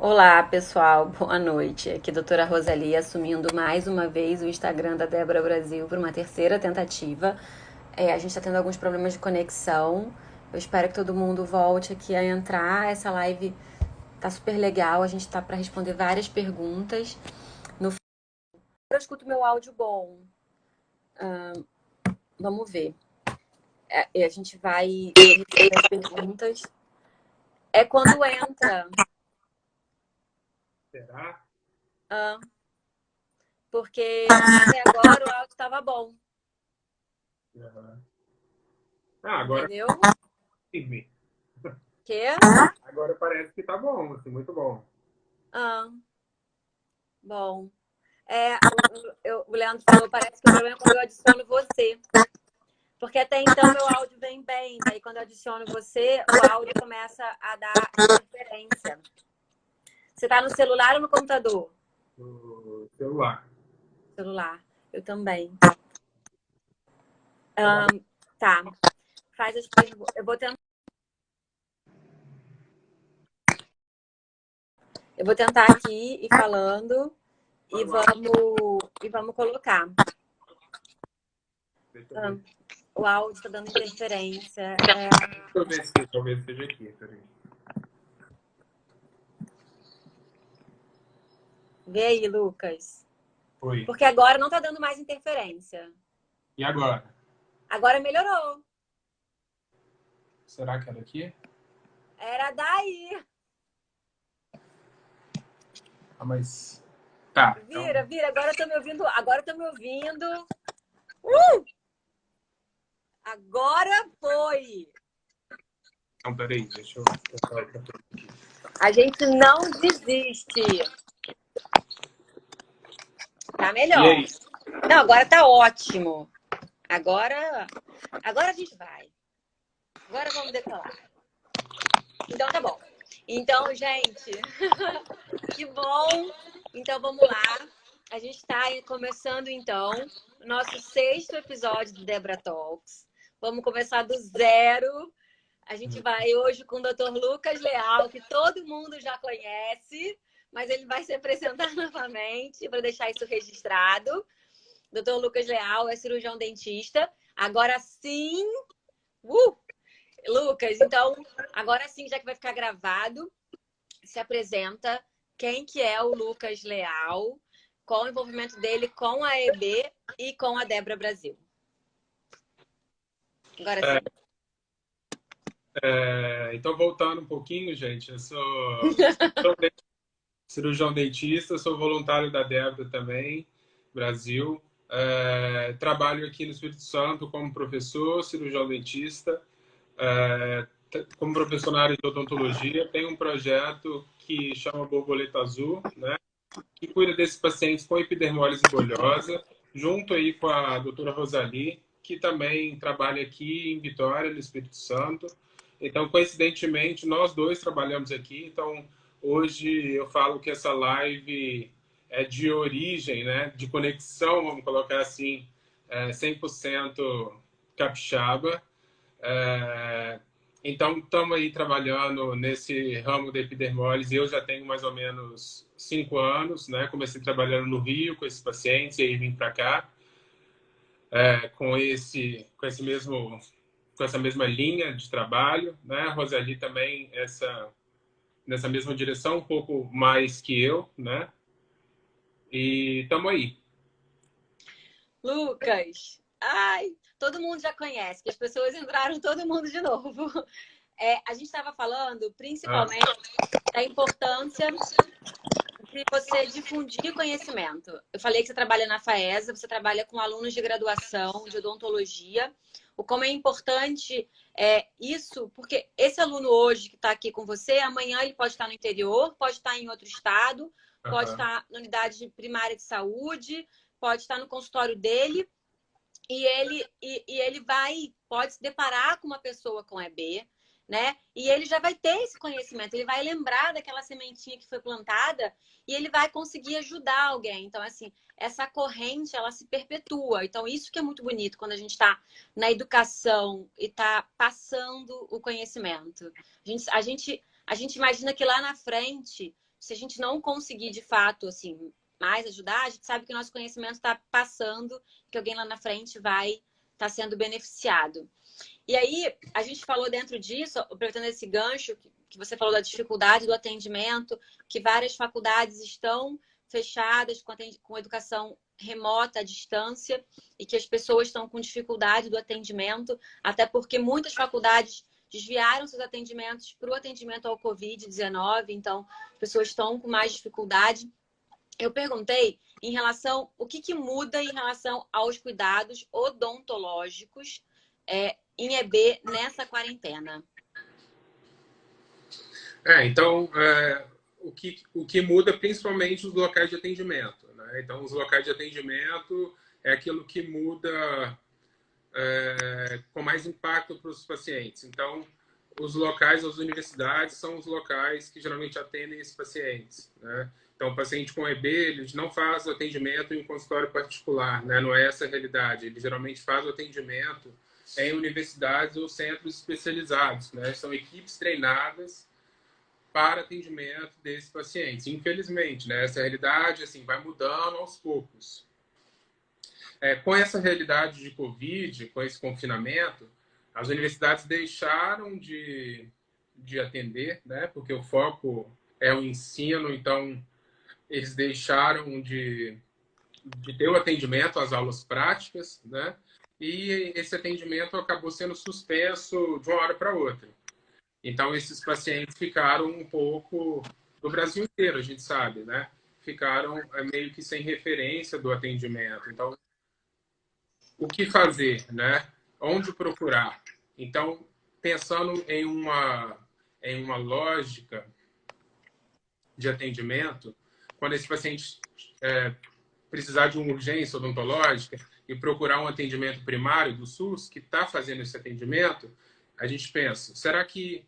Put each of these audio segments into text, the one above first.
Olá, pessoal. Boa noite. Aqui, doutora Rosalie, assumindo mais uma vez o Instagram da Débora Brasil para uma terceira tentativa. A gente está tendo alguns problemas de conexão. Eu espero que todo mundo volte aqui a entrar. Essa live tá super legal. A gente tá para responder várias perguntas. No final, eu escuto meu áudio bom. Vamos ver. A gente vai responder as perguntas. É quando entra. Será? Ah, porque até agora o áudio estava bom. Aham. Ah, agora Entendeu? firme. Que? Agora parece que tá bom, assim, muito bom. Ah, bom. O Leandro falou, parece que o problema é quando eu adiciono você. Porque até então meu áudio vem bem, daí quando eu adiciono você, o áudio começa a dar interferência. Você tá no celular ou no computador? No celular. Celular. Eu também. Tá bom. Tá. Faz as perguntas. Eu vou tentar aqui ir falando e vamos colocar. Deixa eu ver. O áudio tá dando interferência. Deixa eu ver se talvez seja aqui. Peraí. Vê aí, Lucas. Oi. Porque agora não tá dando mais interferência. E agora? Agora melhorou. Será que é daqui? Era daí. Ah, mas. Tá, então. Vira. Agora tô me ouvindo. Agora tô me ouvindo. Agora foi. Então, peraí, deixa eu tentar outra coisa. A gente não desiste. Tá E melhor. aí? Não, agora tá ótimo. Agora a gente vai. Agora vamos decolar. Então tá bom. Então, gente, que bom. Então vamos lá. A gente está começando então o nosso sexto episódio do Debra Talks. Vamos começar do zero. A gente vai hoje com o Dr. Lucas Leal, que todo mundo já conhece, mas ele vai se apresentar novamente para deixar isso registrado. Dr. Lucas Leal é cirurgião dentista. Agora sim, Lucas, então, agora sim, já que vai ficar gravado, se apresenta quem que é o Lucas Leal, qual o envolvimento dele com a EB e com a Debra Brasil. Agora sim. Então, voltando um pouquinho, gente, eu sou cirurgião dentista, sou voluntário da Débora também, Brasil. Trabalho aqui no Espírito Santo como professor, cirurgião dentista, como professor na área de odontologia. Tenho um projeto que chama Borboleta Azul, né, que cuida desses pacientes com epidermólise bolhosa, junto aí com a doutora Rosalie, que também trabalha aqui em Vitória, no Espírito Santo. Então, coincidentemente, nós dois trabalhamos aqui. Então, hoje eu falo que essa live é de origem, né, de conexão, vamos colocar assim, 100% capixaba. É, então, estamos aí trabalhando nesse ramo da epidermólise. Eu já tenho mais ou menos 5 anos, né? Comecei trabalhando no Rio com esses pacientes e aí vim para cá com essa mesma linha de trabalho, né? A Rosali também nessa mesma direção, um pouco mais que eu, né? E estamos aí. Lucas, ai, todo mundo já conhece, que as pessoas entraram todo mundo de novo. A gente estava falando Ah, principalmente da importância de você difundir conhecimento. Eu falei que você trabalha na FAESA, você trabalha com alunos de graduação, de odontologia. O como é importante isso, porque esse aluno hoje que está aqui com você, amanhã ele pode estar no interior, pode estar em outro estado, pode aham. estar na unidade primária de saúde, pode estar no consultório dele, e ele pode se deparar com uma pessoa com EB, né? E ele já vai ter esse conhecimento, ele vai lembrar daquela sementinha que foi plantada e ele vai conseguir ajudar alguém. Então, assim, essa corrente, ela se perpetua. Então, isso que é muito bonito quando a gente está na educação e está passando o conhecimento. A gente imagina que lá na frente se a gente não conseguir, de fato, assim, mais ajudar, a gente sabe que o nosso conhecimento está passando, que alguém lá na frente vai estar sendo beneficiado. E aí, a gente falou dentro disso, aproveitando esse gancho, que você falou da dificuldade do atendimento, que várias faculdades estão fechadas com educação remota, à distância, e que as pessoas estão com dificuldade do atendimento, até porque muitas faculdades desviaram seus atendimentos para o atendimento ao Covid-19, então as pessoas estão com mais dificuldade. Eu perguntei em relação o que muda em relação aos cuidados odontológicos em EB nessa quarentena. Então, o que muda principalmente os locais de atendimento, né? Então, os locais de atendimento é aquilo que muda com mais impacto para os pacientes. Então, os locais, as universidades, são os locais que geralmente atendem esses pacientes, né? Então, o paciente com EB, ele não faz o atendimento em um consultório particular, né? Não é essa a realidade. Ele geralmente faz o atendimento em universidades ou centros especializados, né? São equipes treinadas para atendimento desses pacientes. Infelizmente, né? Essa realidade assim, vai mudando aos poucos. Com essa realidade de Covid, com esse confinamento, as universidades deixaram de atender, né? Porque o foco é o ensino, então eles deixaram de ter o atendimento às aulas práticas, né? E esse atendimento acabou sendo suspenso de uma hora para outra. Então, esses pacientes ficaram um pouco, do Brasil inteiro, a gente sabe, né? Ficaram meio que sem referência do atendimento. Então, o que fazer, né? Onde procurar? Então, pensando em uma lógica de atendimento, quando esse paciente precisar de uma urgência odontológica e procurar um atendimento primário do SUS, que está fazendo esse atendimento, a gente pensa, será que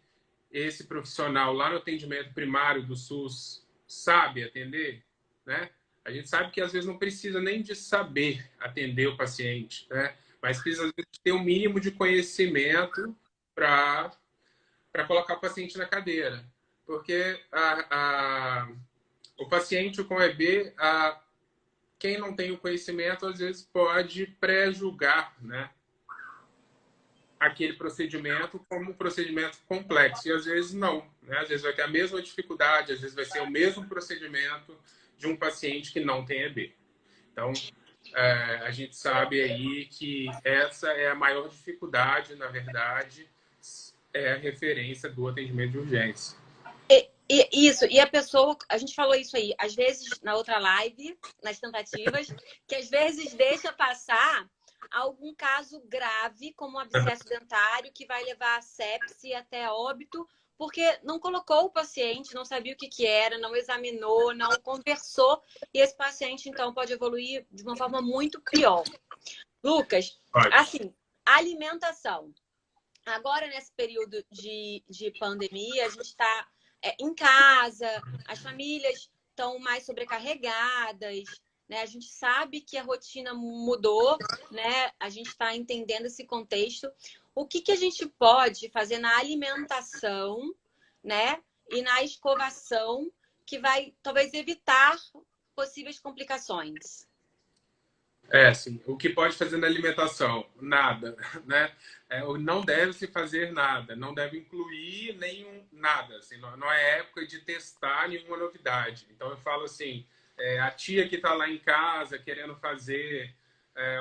esse profissional lá no atendimento primário do SUS sabe atender, né? A gente sabe que às vezes não precisa nem de saber atender o paciente, né? Mas precisa às vezes, ter um mínimo de conhecimento para colocar o paciente na cadeira. Porque o paciente com EB, quem não tem o conhecimento, às vezes pode pré-julgar, né, aquele procedimento como um procedimento complexo. E às vezes não, né? Às vezes vai ter a mesma dificuldade, às vezes vai ser o mesmo procedimento de um paciente que não tem EB. Então, a gente sabe aí que essa é a maior dificuldade, na verdade, é a referência do atendimento de urgência. Isso, e a pessoa, a gente falou isso aí, às vezes na outra live, nas tentativas, que às vezes deixa passar algum caso grave, como um abscesso dentário, que vai levar a sepse até a óbito, porque não colocou o paciente, não sabia o que era, não examinou, não conversou, e esse paciente, então, pode evoluir de uma forma muito pior. Lucas, assim, alimentação. Agora, nesse período de pandemia, a gente está em casa, as famílias estão mais sobrecarregadas, né? A gente sabe que a rotina mudou, né? A gente está entendendo esse contexto. O que a gente pode fazer na alimentação, né? E na escovação que vai, talvez, evitar possíveis complicações? Sim. O que pode fazer na alimentação? Nada, né? Não deve se fazer nada, não deve incluir nada. Assim, não é época de testar nenhuma novidade. Então, eu falo assim, a tia que está lá em casa querendo fazer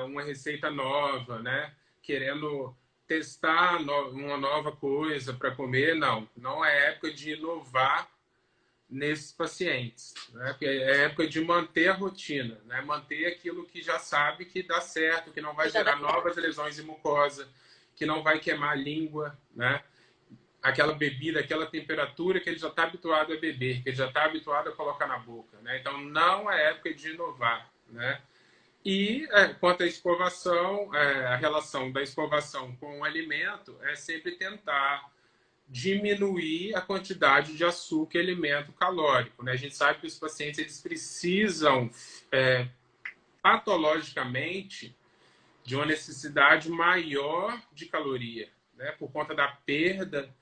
uma receita nova, né? Querendo testar uma nova coisa para comer, não é época de inovar nesses pacientes, né? É época de manter a rotina, né? Manter aquilo que já sabe que dá certo, que não vai gerar novas lesões de mucosa, que não vai queimar a língua, né? Aquela bebida, aquela temperatura que ele já está habituado a beber, que ele já está habituado a colocar na boca, né? Então não é época de inovar, né? E quanto à escovação, a relação da escovação com o alimento é sempre tentar diminuir a quantidade de açúcar e alimento calórico, né? A gente sabe que os pacientes eles precisam patologicamente de uma necessidade maior de caloria, né? Por conta da perda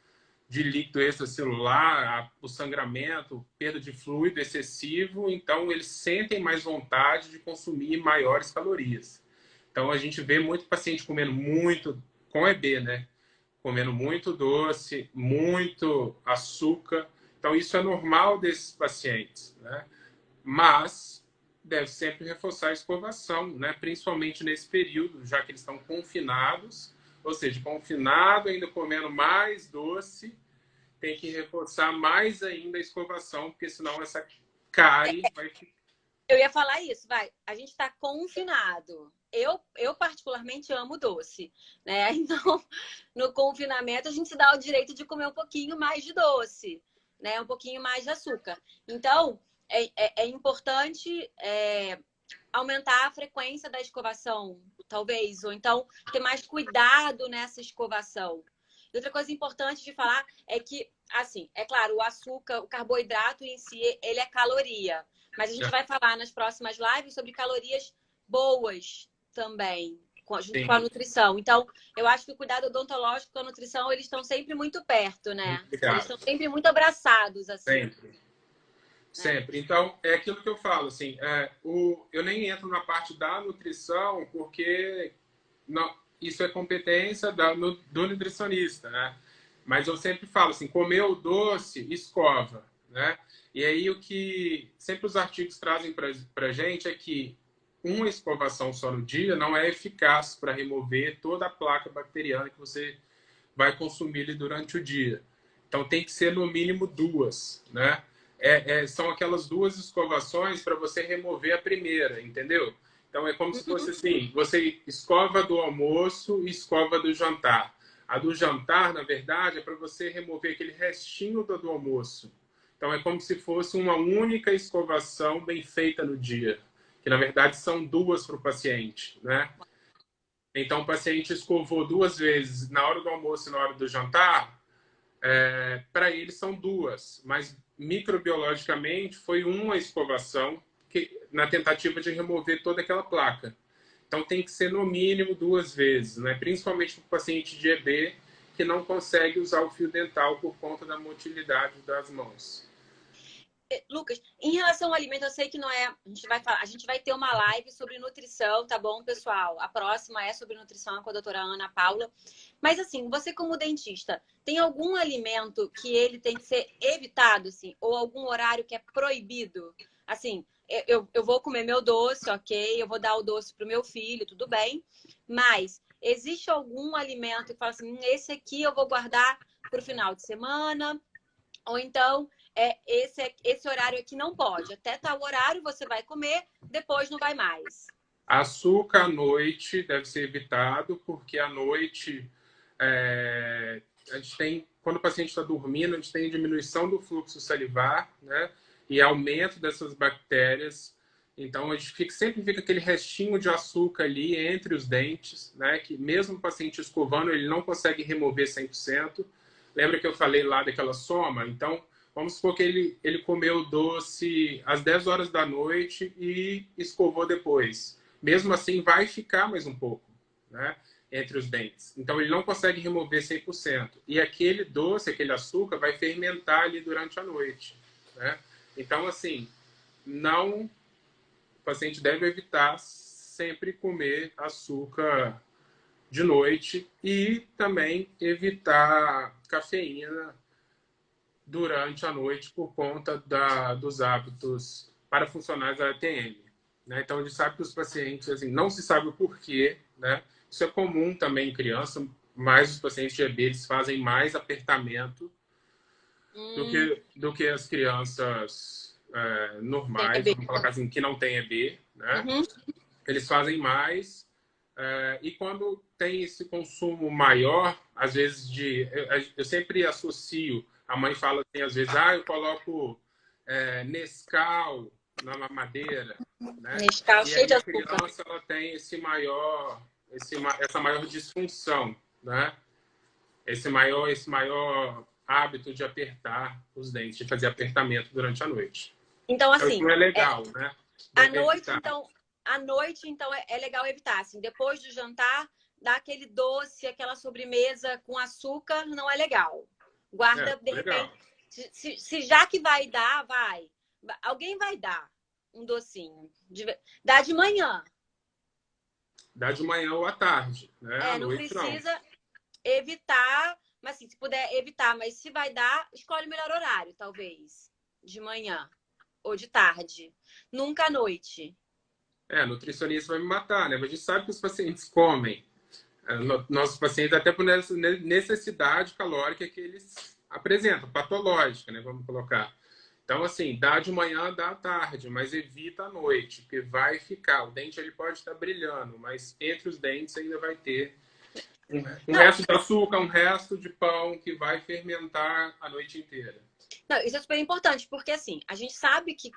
de líquido extracelular, o sangramento, perda de fluido excessivo, então eles sentem mais vontade de consumir maiores calorias. Então a gente vê muito paciente comendo muito, com EB, né? Comendo muito doce, muito açúcar. Então isso é normal desses pacientes, né? Mas deve sempre reforçar a escovação, né? Principalmente nesse período, já que eles estão confinados, ou seja, confinado, ainda comendo mais doce, tem que reforçar mais ainda a escovação, porque senão essa cárie vai ficar. Eu ia falar isso, vai. A gente está confinado. Eu particularmente amo doce, né? Então, no confinamento, a gente se dá o direito de comer um pouquinho mais de doce, né? Um pouquinho mais de açúcar. Então, é importante aumentar a frequência da escovação, talvez, ou então ter mais cuidado nessa escovação. E outra coisa importante de falar é que, assim, é claro, o açúcar, o carboidrato em si, ele é caloria. Mas a gente vai falar nas próximas lives sobre calorias boas também, junto com a nutrição. Então, eu acho que o cuidado odontológico com a nutrição, eles estão sempre muito perto, né? Eles estão sempre muito abraçados, assim. Sempre. Então, é aquilo que eu falo, assim, eu nem entro na parte da nutrição, porque isso é competência do nutricionista, né? Mas eu sempre falo assim, comer o doce, escova, né? E aí o que sempre os artigos trazem para a gente é que uma escovação só no dia não é eficaz para remover toda a placa bacteriana que você vai consumir ali durante o dia. Então tem que ser no mínimo duas, né? São aquelas duas escovações para você remover a primeira, entendeu? Então é como se fosse assim, você escova do almoço e escova do jantar. A do jantar, na verdade, é para você remover aquele restinho do almoço. Então é como se fosse uma única escovação bem feita no dia, que na verdade são duas para o paciente, né? Então o paciente escovou duas vezes na hora do almoço e na hora do jantar, para ele são duas, mas microbiologicamente foi uma escovação na tentativa de remover toda aquela placa. Então tem que ser no mínimo duas vezes, né? Principalmente para o paciente de EB que não consegue usar o fio dental por conta da motilidade das mãos. Lucas, em relação ao alimento, eu sei que não é. A gente vai ter uma live sobre nutrição, tá bom, pessoal? A próxima é sobre nutrição com a doutora Ana Paula. Mas assim, você como dentista, tem algum alimento que ele tem que ser evitado, assim, ou algum horário que é proibido? Assim, eu vou comer meu doce, ok? Eu vou dar o doce pro meu filho, tudo bem. Mas existe algum alimento que fala assim, esse aqui eu vou guardar pro final de semana? Ou então, esse horário aqui não pode. Até tal horário você vai comer, depois não vai mais. Açúcar à noite deve ser evitado, porque à noite a gente tem, quando o paciente está dormindo, a gente tem diminuição do fluxo salivar, né? E aumento dessas bactérias. Então, sempre fica aquele restinho de açúcar ali entre os dentes, né? Que mesmo o paciente escovando, ele não consegue remover 100%. Lembra que eu falei lá daquela soma? Então, vamos supor que ele comeu doce às 10 horas da noite e escovou depois. Mesmo assim, vai ficar mais um pouco, né? Entre os dentes. Então, ele não consegue remover 100%. E aquele doce, aquele açúcar, vai fermentar ali durante a noite, né? Então, assim, o paciente deve evitar sempre comer açúcar de noite e também evitar cafeína durante a noite por conta dos hábitos parafuncionais da ATM. Né? Então, a gente sabe que os pacientes, assim, não se sabe o porquê, né? Isso é comum também em criança, mas os pacientes diabéticos fazem mais apertamento do que as crianças normais, vamos colocar assim, que não têm EB, né? Eles fazem mais. E quando tem esse consumo maior, às vezes eu sempre associo, a mãe fala assim, às vezes, eu coloco Nescau na mamadeira, né? Nescau E cheio aí de a açúcar. criança ela tem essa maior disfunção, né? Esse maior hábito de apertar os dentes, de fazer apertamento durante a noite. Então, assim, então, não é legal, né? À noite, então, é legal evitar. Assim, depois do jantar, dar aquele doce, aquela sobremesa com açúcar, não é legal. Guarda, de Legal. repente, se já que vai dar, vai. Alguém vai dar um docinho. Dá de manhã. Dá de manhã ou à tarde, né? À Não noite, não. precisa evitar, mas assim, se puder evitar, mas se vai dar, escolhe o melhor horário, talvez. De manhã ou de tarde. Nunca à noite. A nutricionista vai me matar, né? Mas a gente sabe que os pacientes comem. Nossos pacientes, até por necessidade calórica que eles apresentam, patológica, né? Vamos colocar. Então, assim, dá de manhã, dá à tarde, mas evita à noite, porque vai ficar. O dente ele pode estar brilhando, mas entre os dentes ainda vai ter um resto de açúcar, um resto de pão que vai fermentar a noite inteira. Não, isso é super importante, porque assim, a gente sabe que,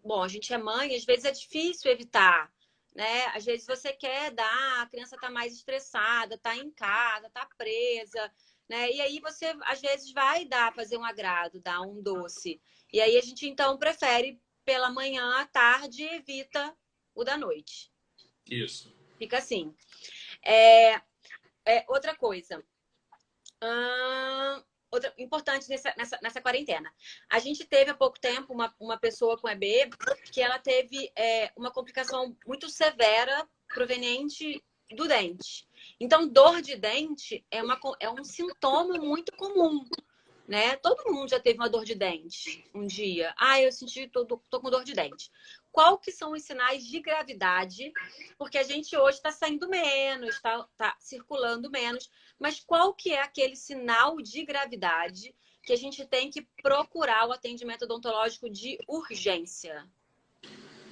bom, a gente é mãe, às vezes é difícil evitar, né? Às vezes você quer dar, a criança tá mais estressada, tá em casa, tá presa, né? E aí você, às vezes, vai dar, fazer um agrado, dar um doce. E aí a gente, então, prefere pela manhã, à tarde e evita o da noite. Isso. Fica assim. Outra coisa. Outra importante nessa quarentena. A gente teve há pouco tempo uma pessoa com EB que ela teve uma complicação muito severa proveniente do dente. Então, dor de dente é um sintoma muito comum, né? Todo mundo já teve uma dor de dente um dia. Eu senti, tô com dor de dente. Qual que são os sinais de gravidade? Porque a gente hoje está saindo menos, tá circulando menos. Mas qual que é aquele sinal de gravidade que a gente tem que procurar o atendimento odontológico de urgência?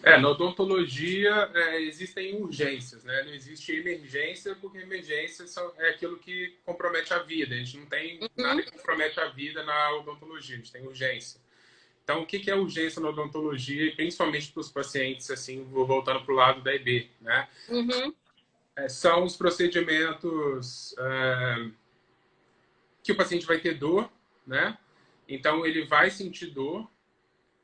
Na odontologia existem urgências, né? Não existe emergência, porque emergência é aquilo que compromete a vida. A gente não tem nada que compromete a vida na odontologia, a gente tem urgência. Então, o que é urgência na odontologia, e principalmente para os pacientes, assim, vou voltando para o lado da EB, né? São os procedimentos que o paciente vai ter dor, né? Então, ele vai sentir dor,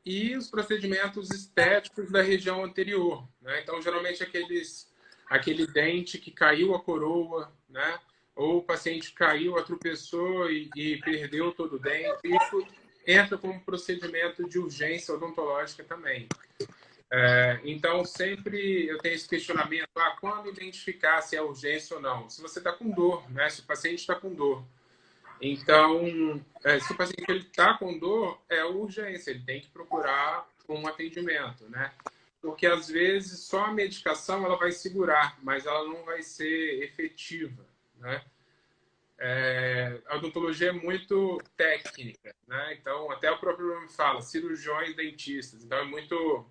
e os procedimentos estéticos da região anterior, né? Então, geralmente, aquele dente que caiu a coroa, né? Ou o paciente caiu, tropeçou e perdeu todo o dente. Isso entra como procedimento de urgência odontológica também. Então, sempre eu tenho esse questionamento, quando identificar se é urgência ou não? Se você está com dor, né? Se o paciente está com dor. Então, se o paciente está com dor, é urgência, ele tem que procurar um atendimento, né? Porque, às vezes, só a medicação ela vai segurar, mas ela não vai ser efetiva, né? A odontologia é muito técnica, né? Então, até o próprio nome fala, cirurgiões dentistas. Então, é muito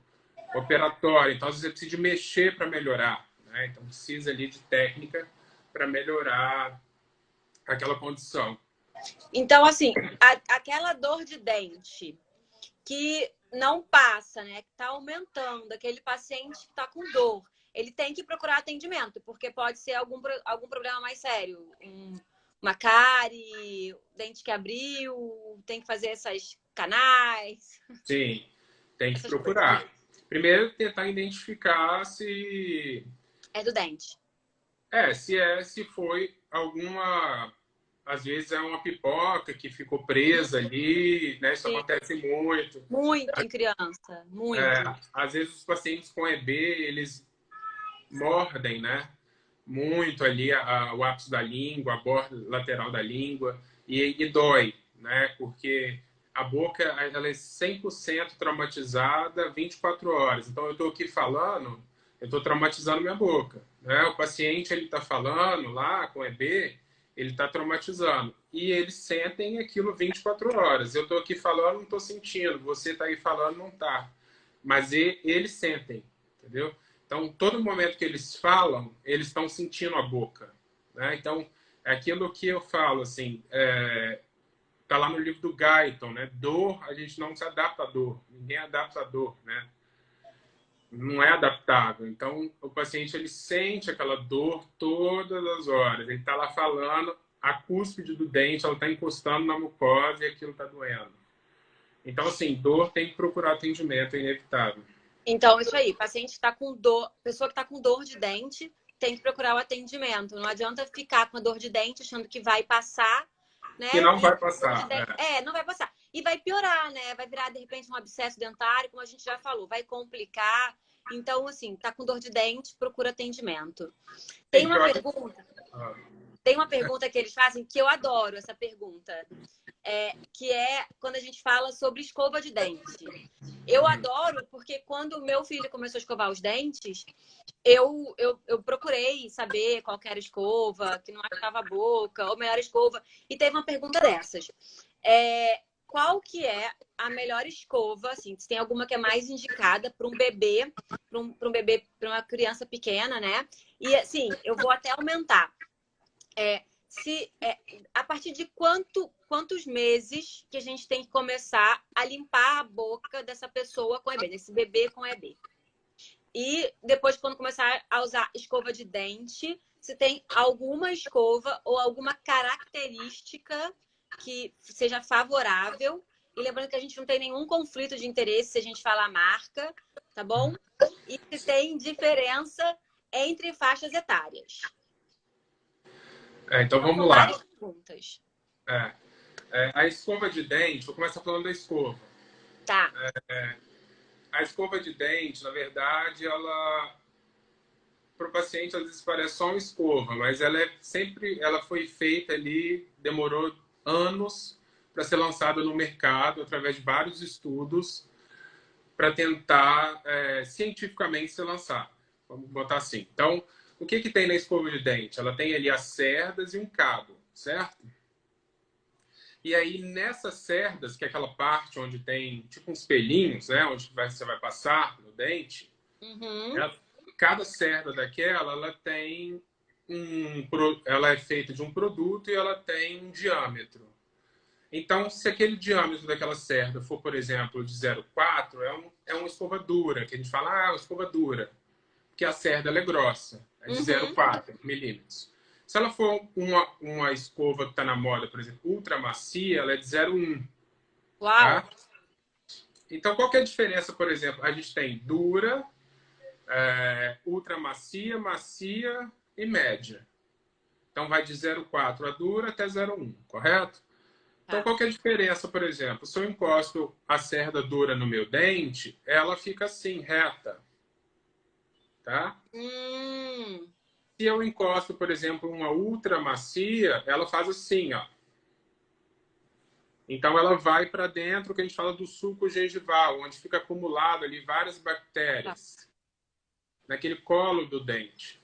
operatório. Então, às vezes, você precisa de mexer para melhorar, né? Então, precisa ali de técnica para melhorar aquela condição. Então, assim, aquela dor de dente que não passa, né? Que está aumentando, aquele paciente que está com dor, ele tem que procurar atendimento, porque pode ser algum problema mais sério. Uma cárie, dente que abriu, tem que fazer essas canais. Sim, tem que procurar. Coisas. Primeiro, tentar identificar se... É do dente. Se foi alguma... Às vezes é uma pipoca que ficou presa ali, né? Isso acontece muito. Muito em criança, muito. Às vezes os pacientes com EB, eles mordem, né? Muito ali o ápice da língua, a borda lateral da língua, e dói, né? Porque a boca ela é 100% traumatizada 24 horas. Então, eu estou aqui falando, eu estou traumatizando minha boca, né? O paciente, ele está falando lá com EB, ele está traumatizando. E eles sentem aquilo 24 horas. Eu estou aqui falando, não estou sentindo. Você está aí falando, não está. Mas eles sentem, entendeu? Então, todo momento que eles falam, eles estão sentindo a boca, né? Então, é aquilo que eu falo, assim, tá lá no livro do Guyton, né? Dor, a gente não se adapta à dor. Ninguém adapta à dor, né? Não é adaptável. Então, o paciente, ele sente aquela dor todas as horas. Ele tá lá falando, a cúspide do dente, ela tá encostando na mucosa e aquilo tá doendo. Então, assim, dor tem que procurar atendimento, é inevitável. Então, isso aí, paciente está com dor, pessoa que está com dor de dente, tem que procurar o atendimento. Não adianta ficar com a dor de dente achando que vai passar né? Que não E vai passar. não vai passar. E vai piorar, né? Vai virar, de repente, um abscesso dentário, como a gente já falou, vai complicar. Então, assim, tá com dor de dente, procura atendimento. Tem uma pergunta. Tem uma pergunta que eles fazem que eu adoro essa pergunta. Que é quando a gente fala sobre escova de dente. Eu adoro porque quando o meu filho começou a escovar os dentes, eu procurei saber qual que era a escova, que não achava a boca, ou melhor escova, e teve uma pergunta dessas. Qual que é a melhor escova, assim, se tem alguma que é mais indicada para um bebê, para uma criança pequena, né? E assim, eu vou até aumentar. A partir de quantos meses que a gente tem que começar a limpar a boca dessa pessoa com EB, desse bebê com EB? E depois, quando começar a usar escova de dente, se tem alguma escova ou alguma característica que seja favorável. E lembrando que a gente não tem nenhum conflito de interesse se a gente falar marca, tá bom? E se tem diferença entre faixas etárias. Então vamos lá. Várias perguntas. A escova de dente, vou começar falando da escova. Tá. A escova de dente, na verdade, ela para o paciente às vezes parece só uma escova, mas ela foi feita ali, demorou anos para ser lançada no mercado através de vários estudos para tentar cientificamente ser lançada. Vamos botar assim. Então, o que tem na escova de dente? Ela tem ali as cerdas e um cabo, certo? E aí, nessas cerdas, que é aquela parte onde tem tipo uns pelinhos, né? Onde você vai passar no dente, cada cerda daquela, ela é feita de um produto e ela tem um diâmetro. Então, se aquele diâmetro daquela cerda for, por exemplo, de 0,4, é uma escova dura, que a gente fala, uma escova dura, porque a cerda ela é grossa, é de 0,4 milímetros. Se ela for uma escova que está na moda, por exemplo, ultra macia, ela é de 0,1. Uau! Tá? Então, qual que é a diferença, por exemplo? A gente tem dura, ultra macia, macia e média. Então, vai de 0,4 a dura até 0,1, correto? Então, qual que é a diferença, por exemplo? Se eu encosto a cerda dura no meu dente, ela fica assim, reta. Tá? Se eu encosto, por exemplo, uma ultra macia, ela faz assim, ó. Então, ela vai para dentro, que a gente fala do suco gengival, onde fica acumulado ali várias bactérias. Naquele colo do dente.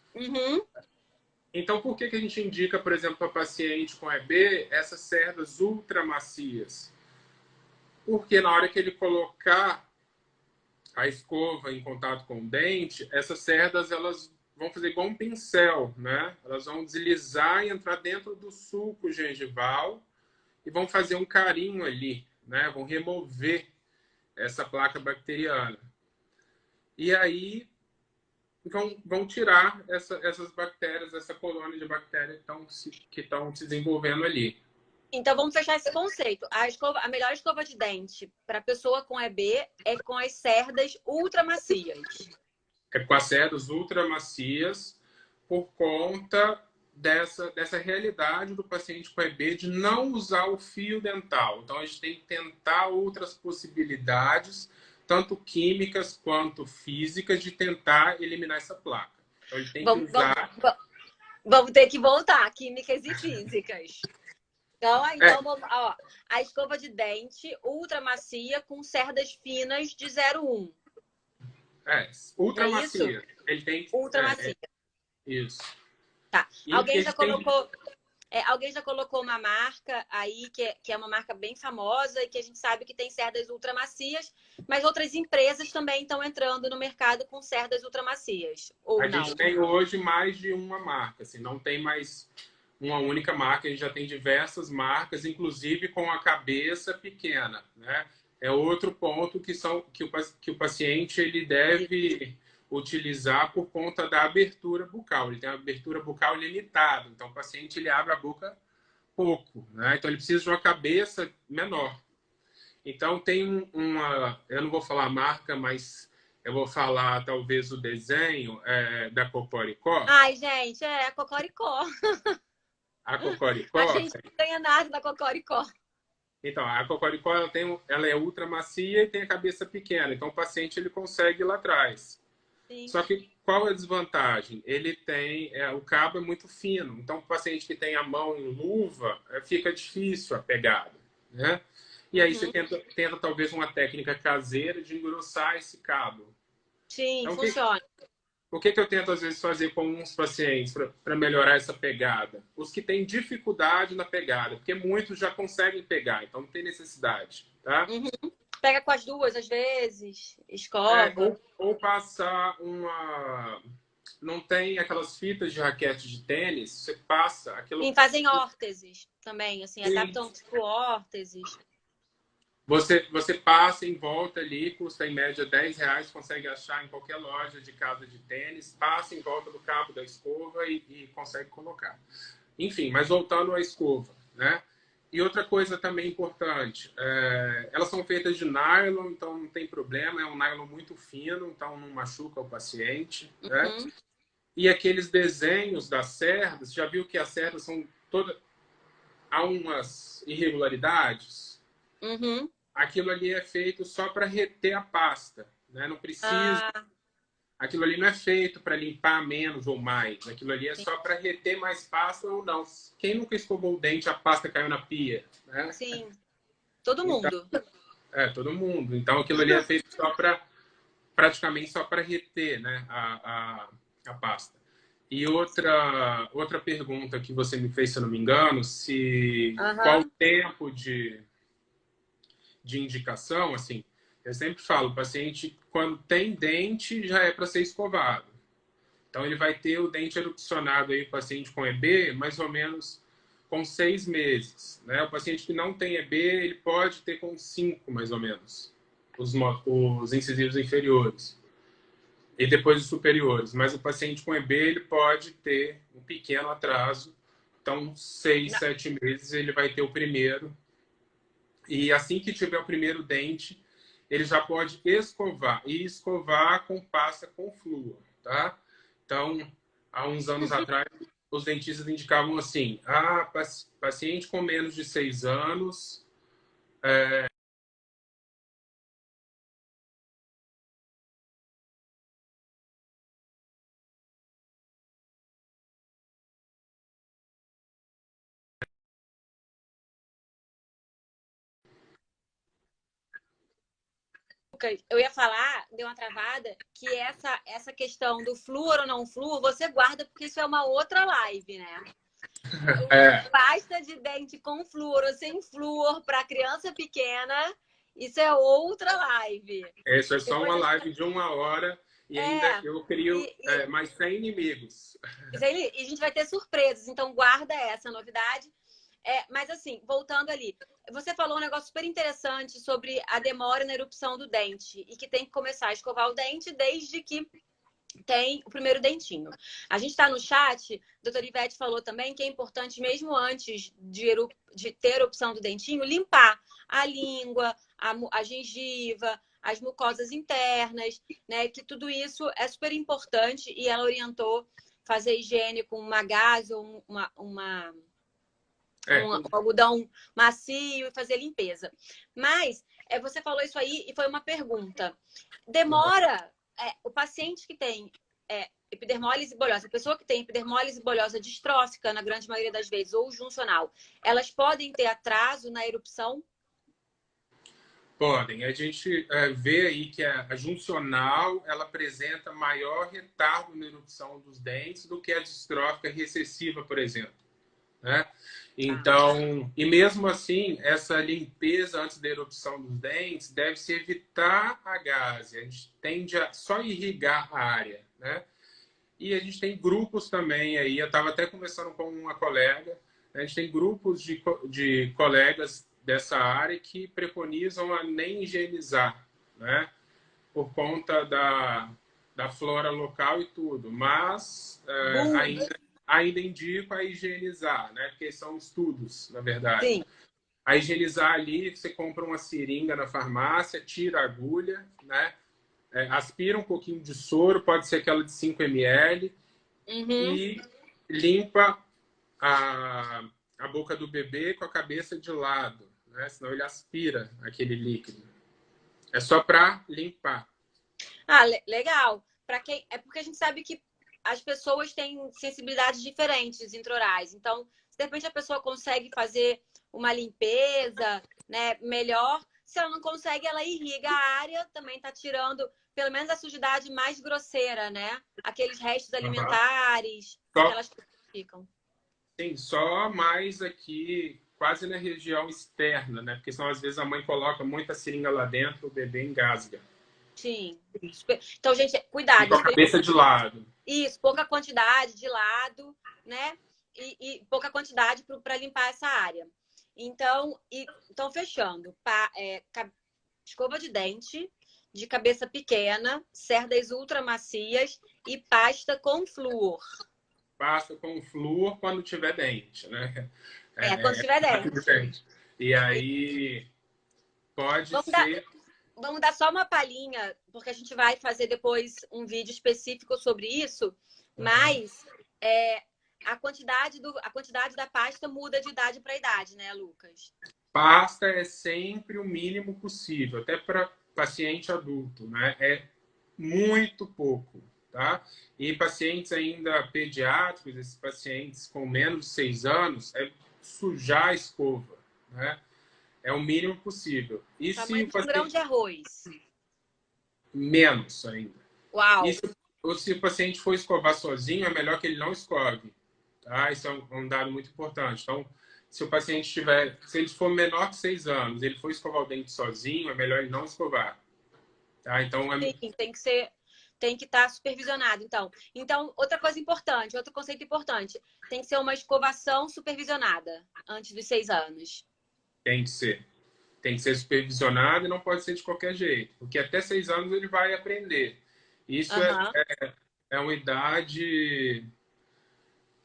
Então, por que a gente indica, por exemplo, para paciente com EB, essas cerdas ultramacias? Porque na hora que ele colocar a escova em contato com o dente, essas cerdas elas vão fazer igual um pincel, né? Elas vão deslizar e entrar dentro do suco gengival e vão fazer um carinho ali, né? Vão remover essa placa bacteriana. E aí vão tirar essas bactérias, essa colônia de bactérias que estão se desenvolvendo ali. Então, vamos fechar esse conceito. A melhor escova de dente para pessoa com EB é com as cerdas ultramacias. É com as cerdas ultramacias por conta dessa realidade do paciente com EB de não usar o fio dental. Então, a gente tem que tentar outras possibilidades, tanto químicas quanto físicas, de tentar eliminar essa placa. Então, ele tem que usar... Vamos ter que voltar, químicas e físicas. Então ó, a escova de dente ultra macia com cerdas finas de 0,1. Ultra macia. Ele tem ultra macia. Isso. Tá. Alguém já colocou uma marca aí que é uma marca bem famosa e que a gente sabe que tem cerdas ultra macias, mas outras empresas também estão entrando no mercado com cerdas ultra macias. A gente tem hoje mais de uma marca, assim, não tem mais uma única marca, a gente já tem diversas marcas, inclusive com a cabeça pequena, né? É outro ponto que o paciente ele deve utilizar por conta da abertura bucal. Ele tem uma abertura bucal limitada, então o paciente ele abre a boca pouco, né? Então ele precisa de uma cabeça menor. Então tem eu não vou falar a marca, mas eu vou falar talvez o desenho da Cocoricó. Ai, gente, Cocoricó. A Cocoricó. A gente não ganha nada da Cocoricó. Então, a Cocoricó ela é ultra macia e tem a cabeça pequena. Então, o paciente ele consegue ir lá atrás. Sim. Só que qual é a desvantagem? Ele tem... o cabo é muito fino. Então, o paciente que tem a mão em luva, fica difícil a pegada, né? E aí você tenta talvez uma técnica caseira de engrossar esse cabo. Sim, Então, funciona. o que eu tento, às vezes, fazer com uns pacientes para melhorar essa pegada? Os que têm dificuldade na pegada, porque muitos já conseguem pegar, então não tem necessidade, tá? Pega com as duas, às vezes, escova. Ou passar uma... Não tem aquelas fitas de raquete de tênis, você passa aquilo... Sim, fazem órteses também, assim, Sim. adaptam tipo órteses. Você passa em volta ali, custa em média R$10, consegue achar em qualquer loja de casa de tênis, passa em volta do cabo da escova e consegue colocar. Enfim, mas voltando à escova, né? E outra coisa também importante, elas são feitas de nylon, então não tem problema, é um nylon muito fino, então não machuca o paciente, né? E aqueles desenhos das cerdas, já viu que as cerdas são todas... Há umas irregularidades? Aquilo ali é feito só para reter a pasta, né? Não precisa. Aquilo ali não é feito para limpar menos ou mais. Aquilo ali é só para reter mais pasta ou não. Quem nunca escovou o dente, a pasta caiu na pia, né? Sim, todo Então, mundo. todo mundo. Então aquilo ali é feito só para praticamente só para reter, né, a pasta. E outra pergunta que você me fez, se eu não me engano, qual o tempo de indicação, assim, eu sempre falo, o paciente, quando tem dente, já é para ser escovado. Então, ele vai ter o dente erupcionado aí, o paciente com EB, mais ou menos com 6 meses. Né? O paciente que não tem EB, ele pode ter com 5, mais ou menos, os incisivos inferiores. E depois os superiores. Mas o paciente com EB, ele pode ter um pequeno atraso. Então, 6, 7 meses, ele vai ter o primeiro. E assim que tiver o primeiro dente, ele já pode escovar. E escovar com pasta com flúor, tá? Então, há uns anos atrás, os dentistas indicavam assim, paciente com menos de 6 anos... Eu ia falar, deu uma travada, que essa questão do flúor ou não flúor, você guarda porque isso é uma outra live, né? Pasta de dente com flúor ou sem flúor para criança pequena, isso é outra live. Isso é só uma live de 1 hora e ainda eu crio mais 100 inimigos. E a gente vai ter surpresas, então guarda essa novidade. Mas assim, voltando ali, você falou um negócio super interessante sobre a demora na erupção do dente e que tem que começar a escovar o dente desde que tem o primeiro dentinho. A gente está no chat, a doutora Ivete falou também que é importante, mesmo antes de ter erupção do dentinho, limpar a língua, a gengiva, as mucosas internas, né? Que tudo isso é super importante e ela orientou fazer higiene com uma gaze ou um algodão macio e fazer limpeza. Mas você falou isso aí e foi uma pergunta. Demora o paciente que tem epidermólise bolhosa, a pessoa que tem epidermólise bolhosa distrófica, na grande maioria das vezes, ou juncional, elas podem ter atraso na erupção? Podem. A gente vê aí que a juncional ela apresenta maior retardo na erupção dos dentes do que a distrófica recessiva, por exemplo. Né? Então, e mesmo assim, essa limpeza antes da erupção dos dentes deve-se evitar a gaze. A gente tende a só irrigar a área, né? E a gente tem grupos também aí. Eu estava até conversando com uma colega. Né? A gente tem grupos de colegas dessa área que preconizam a nem higienizar, né? Por conta da flora local e tudo. Mas ainda indico a higienizar, né? Porque são estudos, na verdade. Sim. A higienizar ali, você compra uma seringa na farmácia, tira a agulha, né? Aspira um pouquinho de soro, pode ser aquela de 5 ml, e limpa a, a boca do bebê com a cabeça de lado, né? Senão ele aspira aquele líquido. É só para limpar. Ah, legal. Para quem é porque a gente sabe que as pessoas têm sensibilidades diferentes introrais. Então, se de repente a pessoa consegue fazer uma limpeza, né, melhor, se ela não consegue, ela irriga a área, também está tirando pelo menos a sujidade mais grosseira, né? Aqueles restos alimentares, Só, aquelas coisas que ficam. sim, só mais aqui, quase na região externa, né? Porque senão às vezes a mãe coloca muita seringa lá dentro, o bebê engasga. Sim. Então, gente, E cuidado. com a cabeça de lado. Isso, pouca quantidade de lado, né? E pouca quantidade para limpar essa área. Então, fechando. Escova de dente, de cabeça pequena, cerdas ultra macias e pasta com flúor. Pasta com flúor quando tiver dente, né? Quando tiver dente. E aí pode Vamos dar, ser. vamos dar só uma palhinha, porque a gente vai fazer depois um vídeo específico sobre isso, mas a quantidade da pasta muda de idade para idade, né, Lucas? Pasta é sempre o mínimo possível, até para paciente adulto, né? É muito pouco, tá? E pacientes ainda pediátricos, esses pacientes com menos de 6 anos, é sujar a escova, né? É o mínimo possível. E se Tamanho o de um grão paciente de arroz. menos ainda. E Uau! se o paciente for escovar sozinho, é melhor que ele não escove, tá? Isso é um dado muito importante. Então, se o paciente tiver, se ele for menor que 6 anos, ele for escovar o dente sozinho, é melhor ele não escovar, tá? Então, Sim, tem que estar supervisionado, então, outra coisa importante, outro conceito importante, tem que ser uma escovação supervisionada antes dos 6 anos. tem que ser. Tem que ser supervisionado e não pode ser de qualquer jeito, porque até 6 anos ele vai aprender. Isso Aham. é uma idade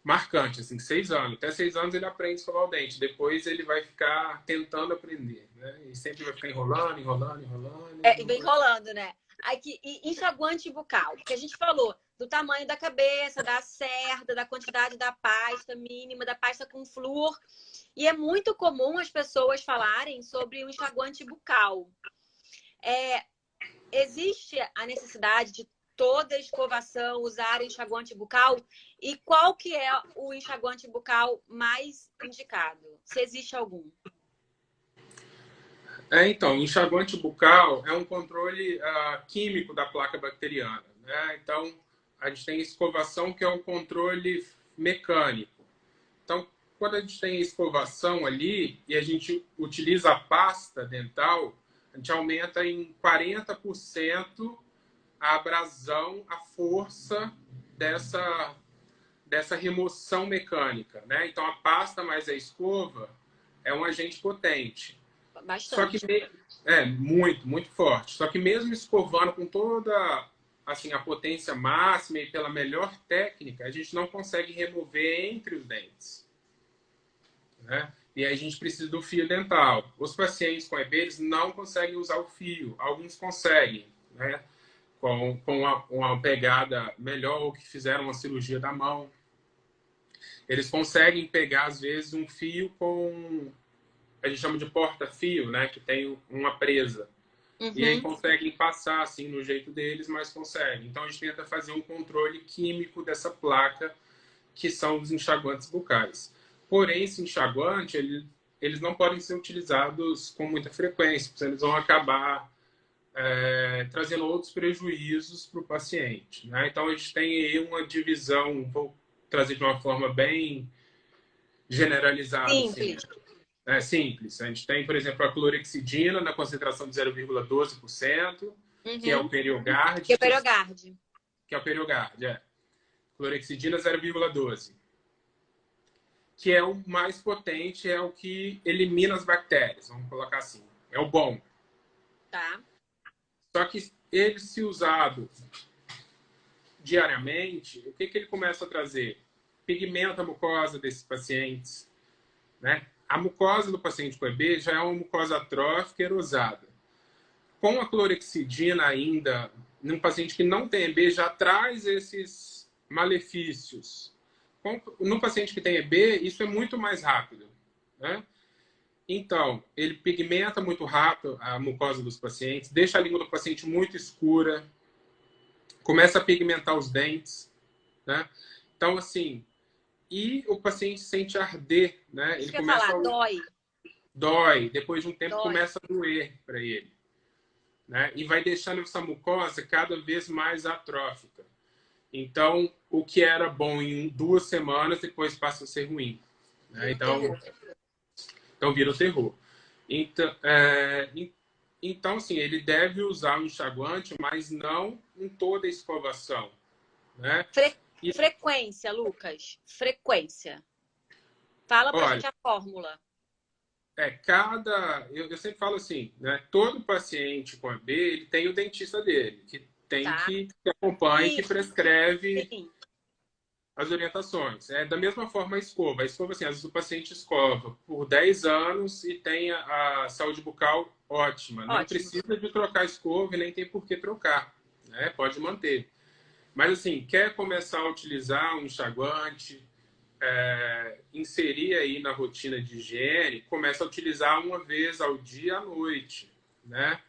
marcante, assim, 6 anos. Até 6 anos ele aprende a escovar o dente. Depois ele vai ficar tentando aprender, né? E sempre vai ficar enrolando, enrolando, enrolando. E vem rolando, né? Aqui, e enxaguante bucal, porque a gente falou do tamanho da cabeça, da cerda, da quantidade da pasta mínima, da pasta com flúor. E é muito comum as pessoas falarem sobre o enxaguante bucal. Existe a necessidade de toda escovação usar enxaguante bucal? E qual que é o enxaguante bucal mais indicado? Se existe algum? Então, enxaguante bucal é um controle químico da placa bacteriana, né? Então, a gente tem escovação, que é um controle mecânico. Então, quando a gente tem a escovação ali e a gente utiliza a pasta dental, a gente aumenta em 40% a abrasão, a força dessa remoção mecânica, né? Então, a pasta mais a escova é um agente potente. Só que Bastante. muito, muito forte. Só que mesmo escovando com toda assim a potência máxima e pela melhor técnica, a gente não consegue remover entre os dentes, né? E aí a gente precisa do fio dental. Os pacientes com EB, eles não conseguem usar o fio. Alguns conseguem, né? Com uma pegada melhor ou que fizeram uma cirurgia da mão. Eles conseguem pegar, às vezes, um fio com... A gente chama de porta-fio, né? Que tem uma presa. E aí conseguem passar, assim, no jeito deles, mas conseguem. Então, a gente tenta fazer um controle químico dessa placa, que são os enxaguantes bucais. Porém, esse enxaguante, eles não podem ser utilizados com muita frequência, porque eles vão acabar trazendo outros prejuízos para o paciente, né? Então, a gente tem aí uma divisão, vou trazer de uma forma bem generalizada. Simples. Assim. É simples. A gente tem, por exemplo, a clorexidina na concentração de 0,12%, que é o Periogard. Que é o Periogard. Que é o Periogard, Clorexidina 0,12. Que é o mais potente, é o que elimina as bactérias, vamos colocar assim. É o bom. Tá. Só que ele, se usado diariamente, o que ele começa a trazer? Pigmenta a mucosa desses pacientes, né? A mucosa do paciente com EB já é uma mucosa atrófica erosada. Com a clorexidina ainda, num paciente que não tem EB, já traz esses malefícios. no paciente que tem EB, isso é muito mais rápido, né? Então, ele pigmenta muito rápido a mucosa dos pacientes, deixa a língua do paciente muito escura, começa a pigmentar os dentes, né? Então, assim, e o paciente sente arder, né? Isso Ele que eu ia começa falar, a... dói, Dói, depois de um tempo dói. começa a doer para ele, né? E vai deixando essa mucosa cada vez mais atrófica. Então, o que era bom em 2 semanas, depois passa a ser ruim, né? Vira um terror. Então vira o terror. Então, então, assim, ele deve usar o enxaguante, mas não em toda a escovação, né? Frequência, Lucas. Frequência. Fala pra Olha, gente a fórmula. eu sempre falo assim, né? Todo paciente com AB, ele tem o dentista dele, Tá? que acompanha e que Sim, prescreve sim. as orientações. É da mesma forma a escova. A escova, assim, às vezes o paciente escova por 10 anos e tem a saúde bucal ótima. Não Ótimo. precisa de trocar a escova e nem tem por que trocar, né? Pode manter. Mas, assim, quer começar a utilizar um enxaguante, inserir aí na rotina de higiene, começa a utilizar uma vez ao dia à noite, né?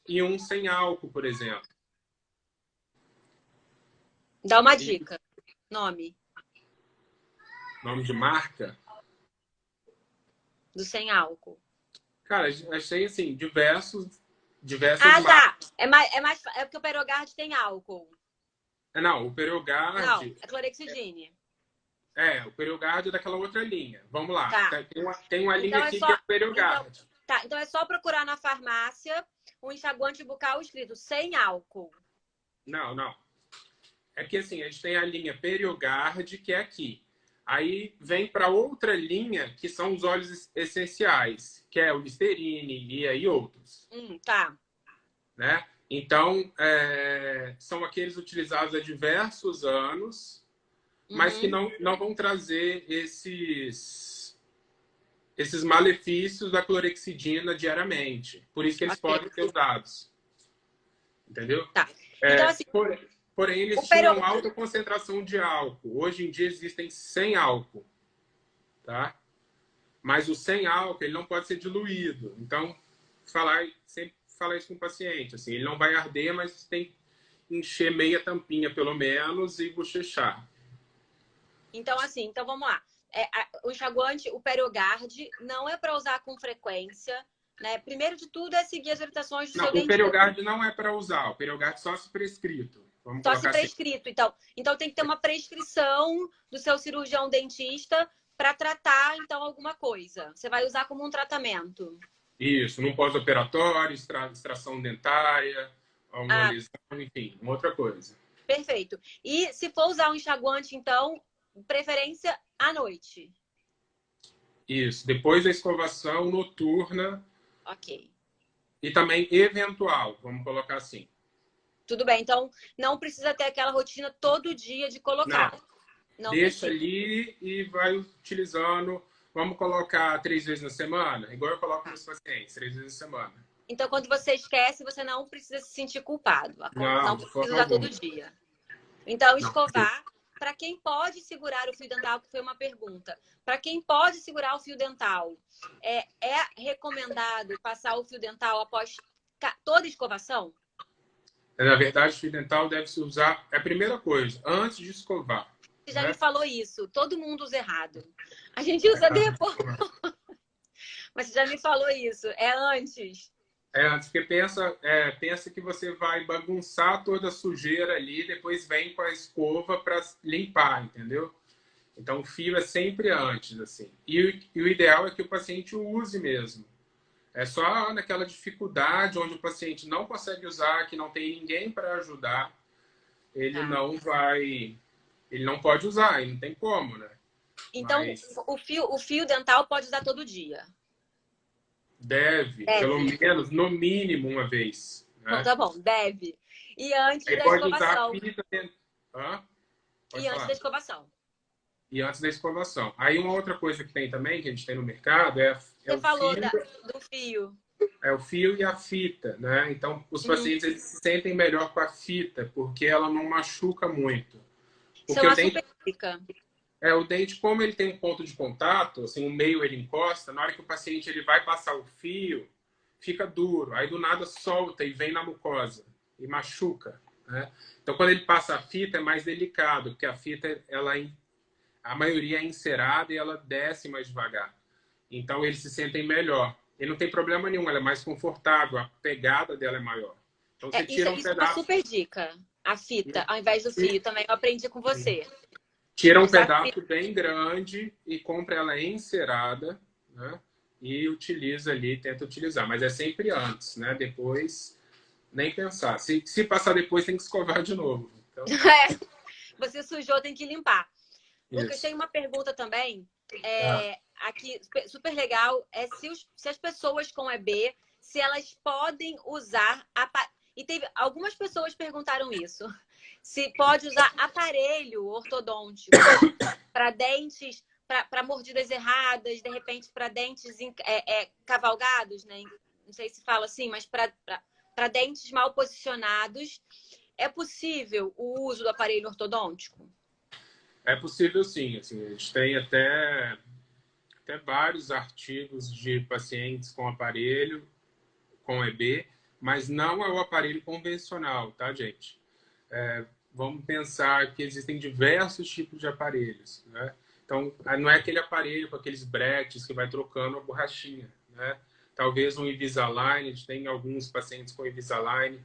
E um sem álcool, por exemplo. Dá uma E dica. Nome nome de marca, do sem álcool. cara, achei, assim, diversas Ah, marcas. tá. É porque o Perogard tem álcool. Não, o Não, Periogard é clorexidine. o Periogard é daquela outra linha. Vamos lá. Tá. Tem uma linha Então é aqui só. que é o Então, Periogard. tá. Então é só procurar na farmácia um enxaguante bucal escrito sem álcool. Não, não. É que assim, a gente tem a linha Periogard, que é aqui. Aí vem para outra linha, que são os óleos essenciais, que é o Listerine e aí outros. Tá. Né? Então, são aqueles utilizados há diversos anos, mas que não vão trazer esses malefícios da clorexidina diariamente. Por isso que eles Ok. podem ser usados. Entendeu? Tá. Então, assim, Porém, o eles tinham Perogard. alta concentração de álcool. Hoje em dia existem sem álcool. Tá? Mas o sem álcool ele não pode ser diluído. Então, sempre falar isso com o paciente. Assim, ele não vai arder, mas tem que encher meia tampinha, pelo menos, e bochechar. Então, assim, então vamos lá. O enxaguante, o Perogard, não é para usar com frequência, né? Primeiro de tudo é seguir as orientações do Não, seu o dentista. Periogard não é para usar. O Periogard só se prescrito. Vamos Só se colocar assim. prescrito. Então tem que ter uma prescrição do seu cirurgião dentista para tratar, então, alguma coisa. Você vai usar como um tratamento. Isso, num pós-operatório, extração dentária, uma lesão, enfim, uma outra coisa. Perfeito. E se for usar um enxaguante, então, preferência à noite. Isso, depois da escovação noturna. Ok. E também eventual, vamos colocar assim. Tudo bem. Então, não precisa ter aquela rotina todo dia de colocar. Não deixa precisa. ali e vai utilizando. Vamos colocar 3 vezes na semana? Igual eu coloco nos pacientes, 3 vezes na semana. Então, quando você esquece, você não precisa se sentir culpado. Não De precisa forma usar todo alguma. dia. Então, Não. escovar. Para quem pode segurar o fio dental, que foi uma pergunta. Para quem pode segurar o fio dental, é recomendado passar o fio dental após toda escovação? Na verdade, o fio dental deve se usar, é a primeira coisa, antes de escovar. Você já né? me falou isso. Todo mundo usa errado. A gente usa depois. Mas você já me falou isso. É antes. Antes, porque pensa que você vai bagunçar toda a sujeira ali, depois vem com a escova para limpar, entendeu? Então, o fio é sempre antes, assim. E o ideal é que o paciente use mesmo. É só naquela dificuldade onde o paciente não consegue usar, que não tem ninguém para ajudar, ele Tá. ele não pode usar, e não tem como, né? Então, Mas o fio dental pode usar todo dia. deve, pelo menos, no mínimo uma vez. Né? Então, tá bom, deve. E antes Aí da pode usar a escovação. fita dentro. E antes da escovação. E antes da escovação. Aí uma outra coisa que tem também, que a gente tem no mercado, Você o falou fio, do fio. é o fio e a fita, né? Então, os pacientes eles se sentem melhor com a fita, porque ela não machuca muito. Isso é Porque o uma dente, super dica. o dente, como ele tem um ponto de contato, assim, o meio ele encosta, na hora que o paciente ele vai passar o fio, fica duro. Aí do nada solta e vem na mucosa e machuca, né? Então quando ele passa a fita é mais delicado, porque a fita a maioria é encerada e ela desce mais devagar. Então eles se sentem melhor. E não tem problema nenhum, ela é mais confortável, a pegada dela é maior. Então você Isso, tira um isso é uma pedaço, super dica. A fita, ao invés do fio, também eu aprendi com você. tira um Usar fita. pedaço bem grande e compra ela encerada, né? E utiliza ali, tenta utilizar. Mas é sempre antes, né? Depois, nem pensar. Se passar depois, tem que escovar de novo. Então, Você sujou, tem que limpar. Lucas, tem isso. uma pergunta também. Ah, Aqui, super legal. Se as pessoas com EB, se elas podem usar. E teve algumas pessoas perguntaram isso. Se pode usar aparelho ortodôntico para dentes, para mordidas erradas, de repente para dentes cavalgados, né? Não sei se fala assim, mas para dentes mal posicionados, é possível o uso do aparelho ortodôntico? é possível sim. Assim, a gente tem até vários artigos de pacientes com aparelho, com EB, mas não é o aparelho convencional, tá, gente? Vamos pensar que existem diversos tipos de aparelhos, né? Então, não é aquele aparelho com aqueles bretes que vai trocando a borrachinha, né? Talvez um Invisalign, a gente tem alguns pacientes com Invisalign,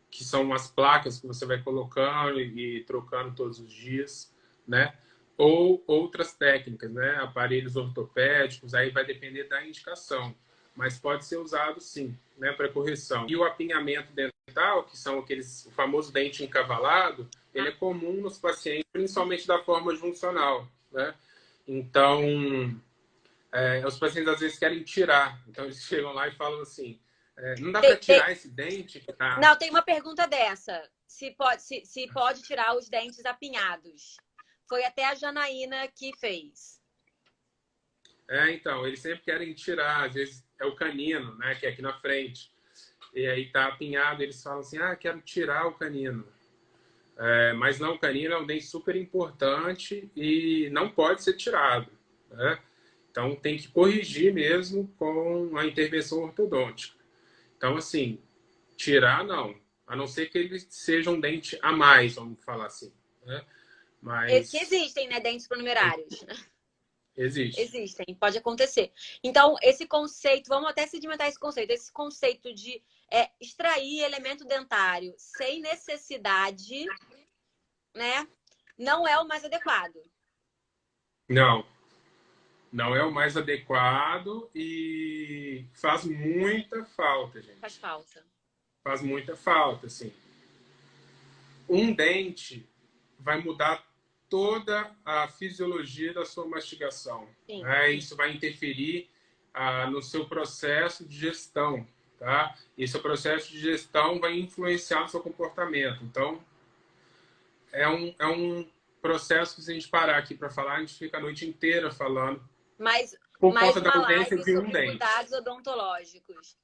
que são umas placas que você vai colocando e trocando todos os dias, né? Ou outras técnicas, né? Aparelhos ortopédicos, aí vai depender da indicação, mas pode ser usado sim, né? Para correção. E o apinhamento dental, que são o famoso dente encavalado, ele é comum nos pacientes, principalmente da forma juncional, né? Então, os pacientes às vezes querem tirar, então eles chegam lá e falam assim, não dá para tirar esse dente que tá... Não, tem uma pergunta dessa. Se pode tirar os dentes apinhados. Foi até a Janaína que fez. Então, eles sempre querem tirar, às vezes é o canino, né, que é aqui na frente. E aí tá apinhado, eles falam assim, quero tirar o canino. Mas não, o canino é um dente super importante e não pode ser tirado, né? Então tem que corrigir mesmo com a intervenção ortodôntica. Então, assim, tirar não, a não ser que ele seja um dente a mais, vamos falar assim, né? Que Mas existem, né, dentes pronumerários. existe. Existem, pode acontecer. Então, esse conceito, vamos até sedimentar esse conceito. Esse conceito de extrair elemento dentário sem necessidade, né, não é o mais adequado. Não, não é o mais adequado e faz muita falta, Faz gente. falta. Faz muita falta, assim. Um dente vai mudar toda a fisiologia da sua mastigação. Sim. Né? Isso vai interferir no seu processo de gestão. Tá? E seu processo de gestão vai influenciar no seu comportamento. Então, é um processo que, se a gente parar aqui para falar, a gente fica a noite inteira falando Mais por conta da uma ausência live de um sobre dente. cuidados odontológicos.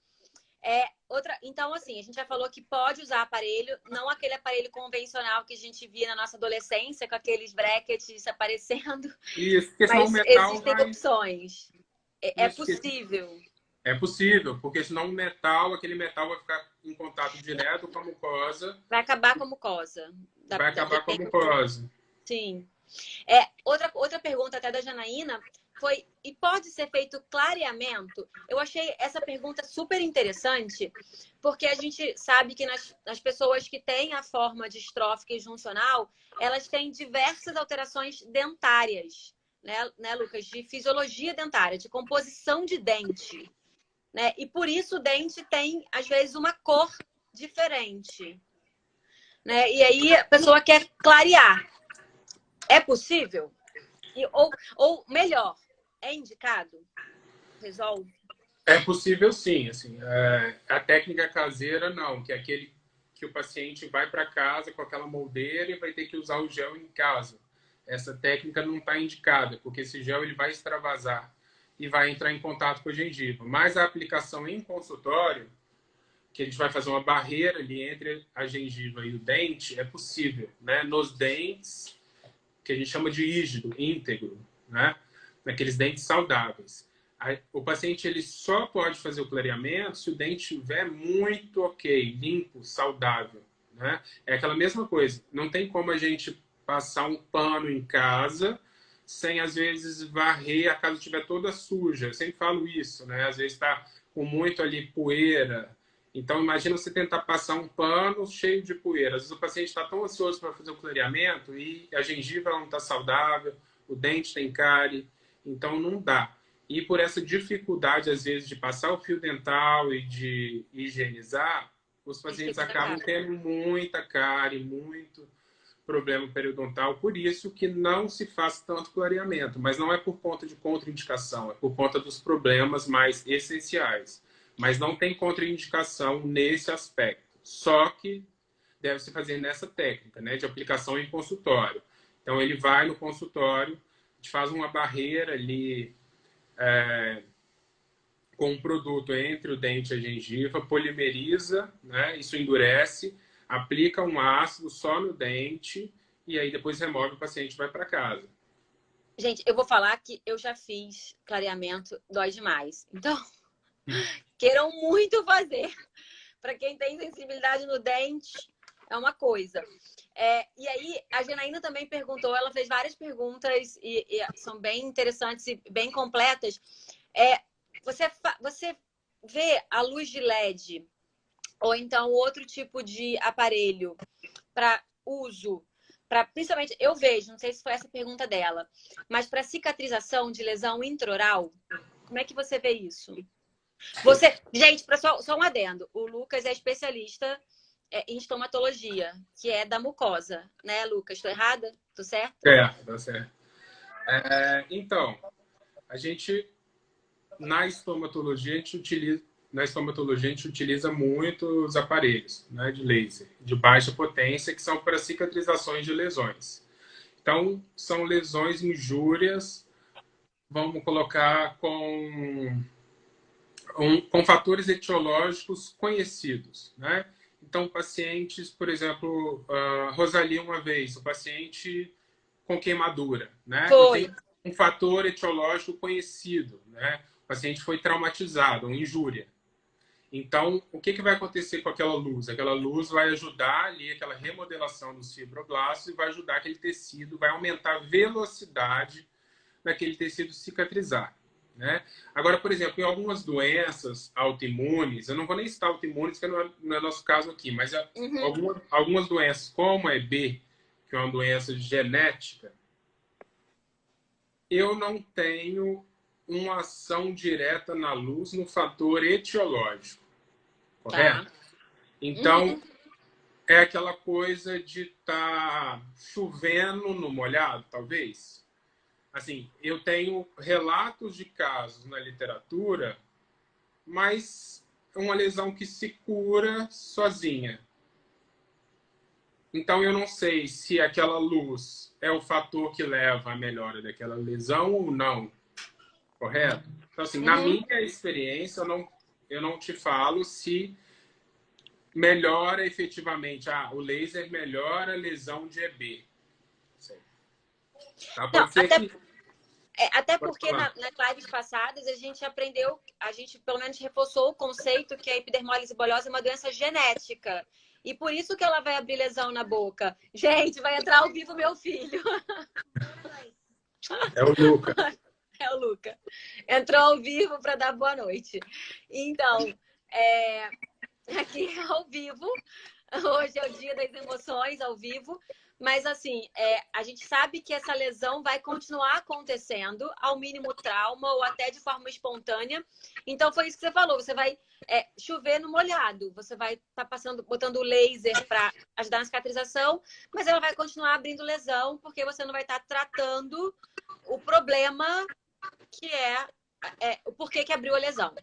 Então, assim, a gente já falou que pode usar aparelho, não aquele aparelho convencional que a gente via na nossa adolescência, com aqueles brackets aparecendo, Isso, porque senão o mas metal existem vai... opções. É Isso, porque possível. é possível, porque senão aquele metal vai ficar em contato direto com a mucosa, Vai acabar com a mucosa. vai acabar com a mucosa. Sim. Outra pergunta até da Janaína foi, e pode ser feito clareamento? Eu achei essa pergunta super interessante, porque a gente sabe que nas pessoas que têm a forma distrófica e juncional, elas têm diversas alterações dentárias, né, Lucas? De fisiologia dentária, de composição de dente, né? E por isso o dente tem, às vezes, uma cor diferente, né? E aí a pessoa quer clarear. É possível? Ou melhor, é indicado? Resolve? É possível sim, assim, a técnica caseira não, que é aquele que o paciente vai para casa com aquela moldeira e vai ter que usar o gel em casa. Essa técnica não está indicada, porque esse gel ele vai extravasar e vai entrar em contato com a gengiva. Mas a aplicação em consultório, que a gente vai fazer uma barreira ali entre a gengiva e o dente, é possível, né? Nos dentes que a gente chama de rígido, íntegro, né? Naqueles dentes saudáveis. O paciente ele só pode fazer o clareamento se o dente estiver muito ok, limpo, saudável, né? É aquela mesma coisa. Não tem como a gente passar um pano em casa sem, às vezes, varrer, a casa estiver toda suja. Eu sempre falo isso, né? Às vezes está com muito ali poeira. Então, imagina você tentar passar um pano cheio de poeira. Às vezes o paciente está tão ansioso para fazer o clareamento e a gengiva não está saudável, o dente tem cárie, então não dá. E por essa dificuldade, às vezes, de passar o fio dental e de higienizar, os pacientes acabam tendo muita cárie, muito problema periodontal. Por isso que não se faz tanto clareamento. Mas não é por conta de contraindicação, é por conta dos problemas mais essenciais. Mas não tem contraindicação nesse aspecto. Só que deve se fazer nessa técnica, né, de aplicação em consultório. Então, ele vai no consultório, a gente faz uma barreira ali com um produto entre o dente e a gengiva, polimeriza, né, isso endurece, aplica um ácido só no dente e aí depois remove o paciente e vai para casa. Gente, eu vou falar que eu já fiz clareamento, dói demais. Então, queiram muito fazer. Para quem tem sensibilidade no dente, é uma coisa. E aí, a Janaína também perguntou, ela fez várias perguntas e são bem interessantes e bem completas. Você vê a luz de LED ou então outro tipo de aparelho para uso, principalmente, eu vejo, não sei se foi essa a pergunta dela, mas para cicatrização de lesão intraoral, como é que você vê isso? Gente, só um adendo, o Lucas é especialista em estomatologia, que é da mucosa, né, Lucas? Estou errada? Tô certo? Tá certo. Então, na estomatologia, a gente utiliza muitos aparelhos, né, de laser, de baixa potência, que são para cicatrizações de lesões. Então, são lesões injúrias, vamos colocar com fatores etiológicos conhecidos, né? Então, pacientes, por exemplo, Rosalie uma vez, o paciente com queimadura, né? Foi. Um fator etiológico conhecido, né? O paciente foi traumatizado, uma injúria. Então, o que vai acontecer com aquela luz? Aquela luz vai ajudar ali, aquela remodelação dos fibroblastos e vai ajudar aquele tecido, vai aumentar a velocidade daquele tecido cicatrizar, né? Agora, por exemplo, em algumas doenças autoimunes, eu não vou nem citar autoimunes, que não é nosso caso aqui, mas algumas doenças, como a EB, que é uma doença genética, eu não tenho uma ação direta na luz no fator etiológico, correto? Tá. Então, é aquela coisa de estar chovendo no molhado, talvez. Assim, eu tenho relatos de casos na literatura, mas é uma lesão que se cura sozinha. Então, eu não sei se aquela luz é o fator que leva à melhora daquela lesão ou não, correto? Então, assim, na minha experiência, eu não te falo se melhora efetivamente. O laser melhora a lesão de EB. Tá? Pode ser que... Até porque nas lives passadas a gente aprendeu, a gente pelo menos reforçou o conceito que a epidermólise bulhosa é uma doença genética. E por isso que ela vai abrir lesão na boca. Gente, vai entrar ao vivo meu filho. É o Luca. É o Luca. Entrou ao vivo para dar boa noite. Então, aqui ao vivo. Hoje é o dia das emoções ao vivo. Mas, assim, a gente sabe que essa lesão vai continuar acontecendo, ao mínimo trauma ou até de forma espontânea. Então, foi isso que você falou. Você vai chover no molhado. Você vai estar botando o laser para ajudar na cicatrização, mas ela vai continuar abrindo lesão, porque você não vai estar tratando o problema que o porquê que abriu a lesão.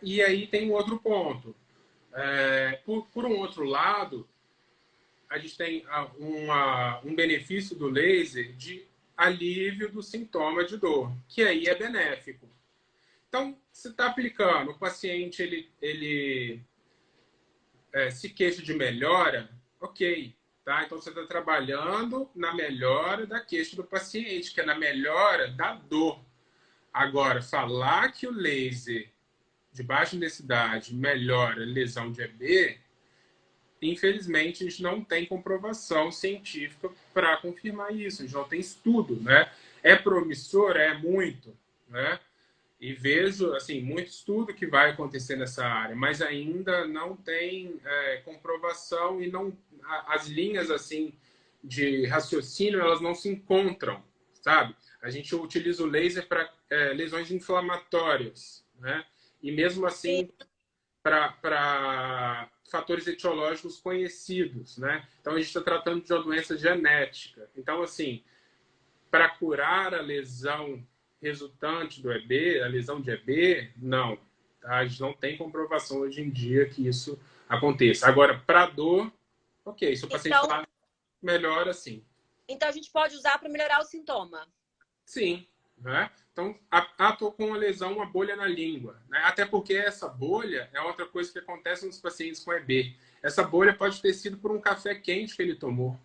E aí tem um outro ponto. Por um outro lado, a gente tem um benefício do laser de alívio do sintoma de dor, que aí é benéfico. Então, você está aplicando, o paciente ele se queixa de melhora, ok. Tá? Então, você está trabalhando na melhora da queixa do paciente, que é na melhora da dor. Agora, falar que o laser de baixa intensidade melhora lesão de EB, infelizmente, a gente não tem comprovação científica para confirmar isso. A gente não tem estudo, né? É promissor? É muito, né? E vejo, assim, muito estudo que vai acontecer nessa área, mas ainda não tem comprovação e não, as linhas, assim, de raciocínio, elas não se encontram, sabe? A gente utiliza o laser para lesões inflamatórias, né? E mesmo Sim. assim, para fatores etiológicos conhecidos, né? Então, a gente está tratando de uma doença genética. Então, assim, para curar a lesão resultante do EB, a lesão de EB, não. Tá? A gente não tem comprovação hoje em dia que isso aconteça. Agora, para dor, ok, se o paciente Então, falar, melhora sim. então a gente pode usar para melhorar o sintoma. Sim, né? Então, tô com uma lesão, uma bolha na língua. Né? Até porque essa bolha é outra coisa que acontece nos pacientes com EB. Essa bolha pode ter sido por um café quente que ele tomou.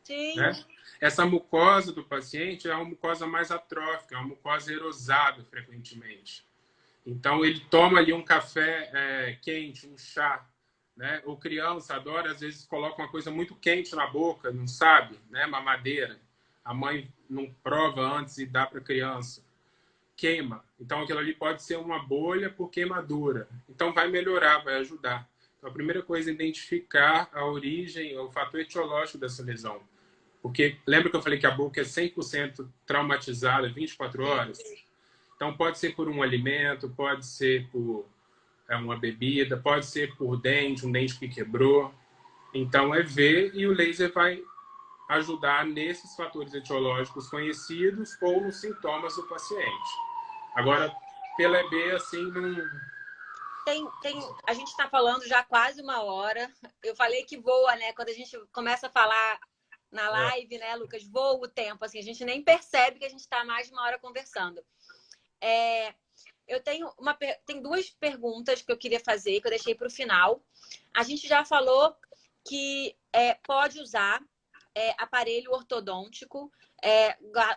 Sim. Né? Essa mucosa do paciente é uma mucosa mais atrófica, é uma mucosa erosada frequentemente. Então, ele toma ali um café quente, um chá. Né? O criança adora, às vezes, coloca uma coisa muito quente na boca, não sabe, né? Mamadeira. A mãe não prova antes e dá para a criança. Queima. Então, aquilo ali pode ser uma bolha por queimadura. Então, vai melhorar, vai ajudar. Então, a primeira coisa é identificar a origem, o fator etiológico dessa lesão. Porque lembra que eu falei que a boca é 100% traumatizada 24 horas? Então, pode ser por um alimento, pode ser por uma bebida, pode ser por dente, um dente que quebrou. Então, é ver e o laser vai ajudar nesses fatores etiológicos conhecidos ou nos sintomas do paciente. Agora, pela EB, assim, não... A gente está falando já quase uma hora. Eu falei que voa, né? Quando a gente começa a falar na live, né, Lucas? Voa o tempo, assim, a gente nem percebe que a gente está mais de uma hora conversando. Eu tenho duas perguntas que eu queria fazer, que eu deixei para o final. A gente já falou que pode usar aparelho ortodôntico,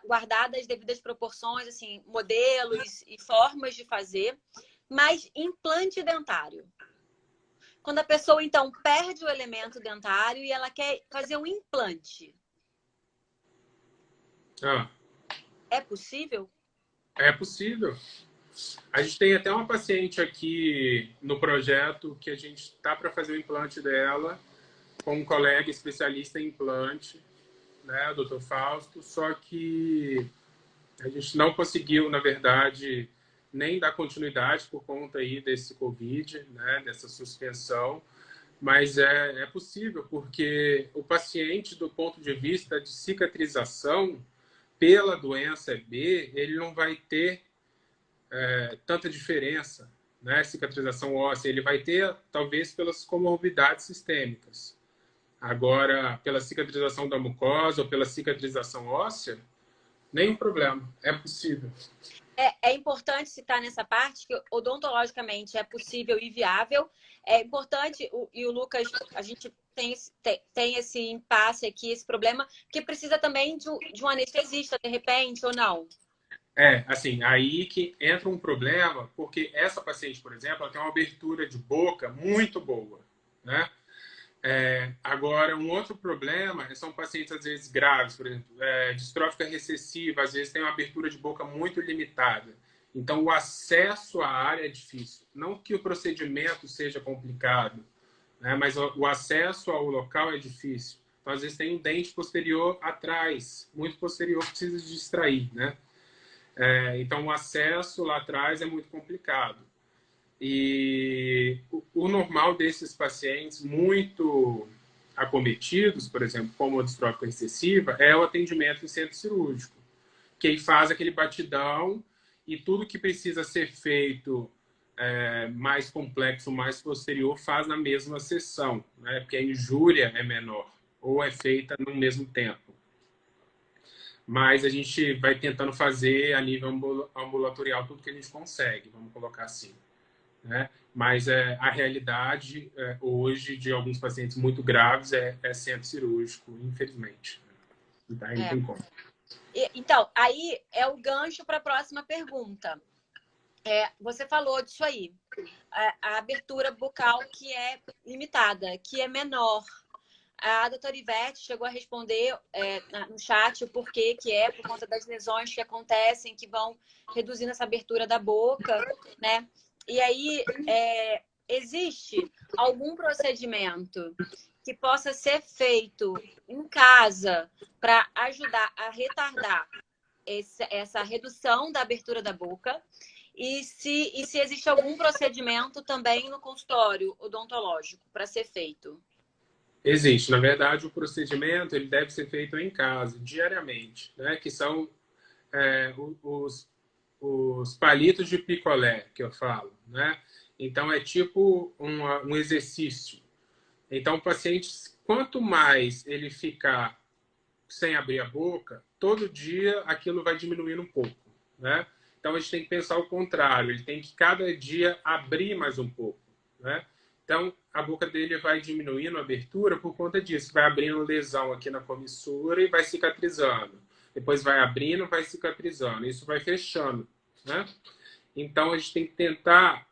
guardadas as devidas proporções, assim, modelos e formas de fazer, mas implante dentário. Quando a pessoa, então, perde o elemento dentário e ela quer fazer um implante. É possível? É possível. A gente tem até uma paciente aqui no projeto que a gente está para fazer o implante dela com um colega especialista em implante, né, o Dr. Fausto, só que a gente não conseguiu, na verdade, nem dar continuidade por conta aí desse Covid, né, dessa suspensão, mas é possível, porque o paciente, do ponto de vista de cicatrização, pela doença EB, ele não vai ter tanta diferença, né? Cicatrização óssea, ele vai ter, talvez, pelas comorbidades sistêmicas. Agora, pela cicatrização da mucosa ou pela cicatrização óssea, nenhum problema, é possível. É importante citar nessa parte que odontologicamente é possível e viável. É importante, e o Lucas, a gente tem esse impasse aqui, esse problema, que precisa também de um anestesista, de repente, ou não? Assim, aí que entra um problema, porque essa paciente, por exemplo, ela tem uma abertura de boca muito boa, né? Agora, um outro problema são pacientes, às vezes, graves, por exemplo, distrófica recessiva, às vezes tem uma abertura de boca muito limitada. Então, o acesso à área é difícil. Não que o procedimento seja complicado, né? Mas o acesso ao local é difícil. Então, às vezes, tem um dente posterior atrás, muito posterior, que precisa de extrair, né? Então, o acesso lá atrás é muito complicado. E o normal desses pacientes muito acometidos, por exemplo, como a distrófica recessiva, é o atendimento em centro cirúrgico, que aí faz aquele batidão e tudo que precisa ser feito mais complexo, mais posterior, faz na mesma sessão, né? Porque a injúria é menor ou é feita no mesmo tempo. Mas a gente vai tentando fazer a nível ambulatorial tudo que a gente consegue, vamos colocar assim. né? Mas a realidade hoje de alguns pacientes muito graves é centro cirúrgico, infelizmente. Então, aí não É. tem como. Então, aí é o gancho para a próxima pergunta. Você falou disso aí, a abertura bucal que é limitada, que é menor. A doutora Ivete chegou a responder no chat o porquê que é, por conta das lesões que acontecem, que vão reduzindo essa abertura da boca, né? E aí, existe algum procedimento que possa ser feito em casa para ajudar a retardar essa redução da abertura da boca? E se existe algum procedimento também no consultório odontológico para ser feito? Existe. Na verdade, o procedimento ele deve ser feito em casa, diariamente, né? Que são os palitos de picolé, que eu falo, né? Então, é tipo um exercício. Então, o paciente, quanto mais ele ficar sem abrir a boca, todo dia aquilo vai diminuindo um pouco, né? Então, a gente tem que pensar o contrário. Ele tem que, cada dia, abrir mais um pouco, né? Então, a boca dele vai diminuindo a abertura por conta disso. Vai abrindo lesão aqui na comissura e vai cicatrizando. Depois vai abrindo, vai cicatrizando. Isso vai fechando, né? Então, a gente tem que tentar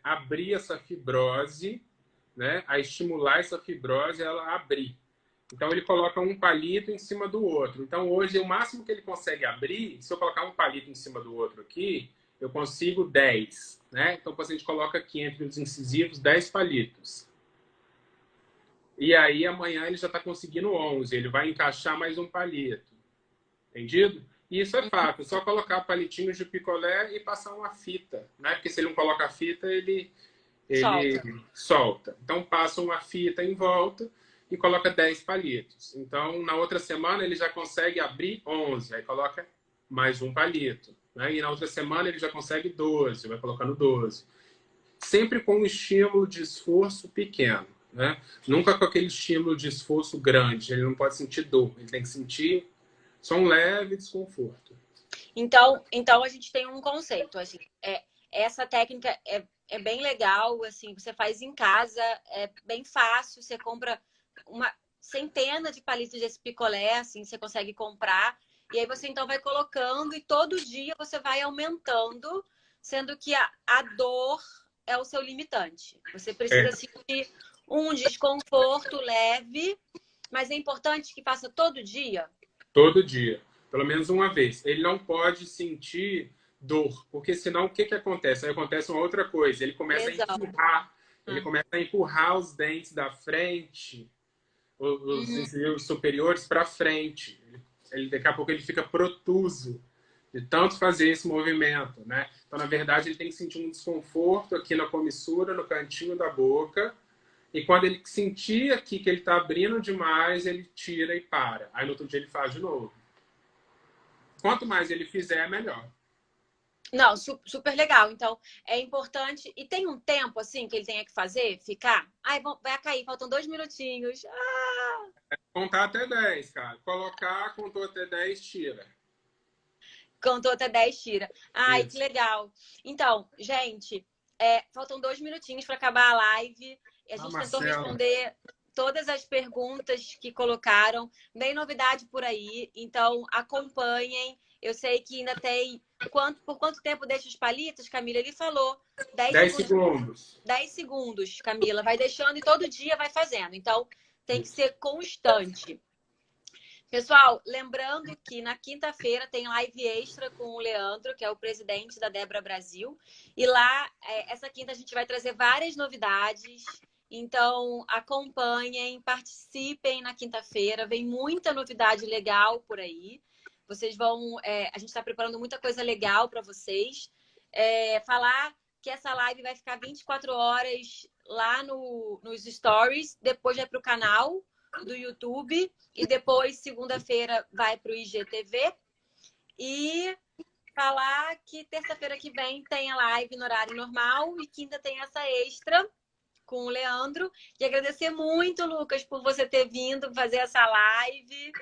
abrir essa fibrose, né? A estimular essa fibrose, ela abrir. Então, ele coloca um palito em cima do outro. Então, hoje, o máximo que ele consegue abrir, se eu colocar um palito em cima do outro aqui, eu consigo 10, né? Então, o paciente coloca aqui entre os incisivos 10 palitos. E aí, amanhã, ele já está conseguindo 11. Ele vai encaixar mais um palito. Entendido? E isso é fato. É só colocar palitinhos de picolé e passar uma fita, né? Porque se ele não coloca a fita, ele solta. Então, passa uma fita em volta e coloca 10 palitos. Então, na outra semana, ele já consegue abrir 11. Aí coloca mais um palito. Né? E na outra semana, ele já consegue 12. Vai colocando 12. Sempre com um estímulo de esforço pequeno. Né? Nunca com aquele estímulo de esforço grande. Ele não pode sentir dor. Ele tem que sentir só um leve desconforto. Então a gente tem um conceito. Assim, essa técnica é bem legal. Assim, você faz em casa, é bem fácil. Você compra uma centena de palitos desse picolé, assim, você consegue comprar. E aí você então vai colocando e todo dia você vai aumentando, sendo que a dor é o seu limitante. Você precisa sentir um desconforto leve, mas é importante que faça todo dia. Todo dia, pelo menos uma vez. Ele não pode sentir dor, porque senão o que acontece? Aí acontece uma outra coisa. Ele começa a empurrar os dentes da frente, os incisivos superiores para frente. Daqui a pouco ele fica protuso de tanto fazer esse movimento, né? Então, na verdade, ele tem que sentir um desconforto aqui na comissura, no cantinho da boca. E quando ele sentir aqui que ele está abrindo demais, ele tira e para. Aí no outro dia ele faz de novo. Quanto mais ele fizer, melhor. Não, super legal. Então, é importante. E tem um tempo, assim, que ele tenha que fazer? Ficar? Ai, vai cair, faltam 2 minutinhos. Ah! Contar até 10, cara. Colocar, contou até 10, tira. Contou até 10, tira. Ai, que Isso. legal. Então, gente, faltam 2 minutinhos para acabar a live. A gente tentou responder todas as perguntas que colocaram. Bem novidade por aí. Então, acompanhem. Eu sei que ainda tem... Por quanto tempo deixa os palitos, Camila? Ele falou 10 segundos. 10 segundos, Camila. Vai deixando e todo dia vai fazendo. Então, tem que ser constante. Pessoal, lembrando que na quinta-feira tem live extra com o Leandro, que é o presidente da Debra Brasil. E lá, essa quinta, a gente vai trazer várias novidades. Então, acompanhem, participem na quinta-feira. Vem muita novidade legal por aí. Vocês vão... a gente está preparando muita coisa legal para vocês. Falar que essa live vai ficar 24 horas lá nos stories. Depois vai para o canal do YouTube. E depois, segunda-feira, vai para o IGTV. E falar que terça-feira que vem tem a live no horário normal. E quinta tem essa extra com o Leandro. E agradecer muito, Lucas, por você ter vindo fazer essa live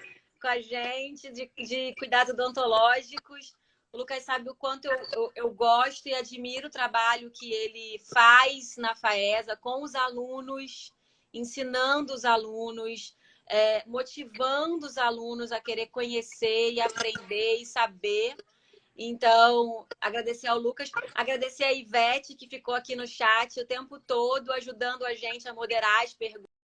com a gente de cuidados odontológicos. O Lucas sabe o quanto eu gosto e admiro o trabalho que ele faz na FAESA com os alunos, ensinando os alunos, motivando os alunos a querer conhecer e aprender e saber. Então, agradecer ao Lucas, agradecer a Ivete, que ficou aqui no chat o tempo todo, ajudando a gente a moderar as perguntas.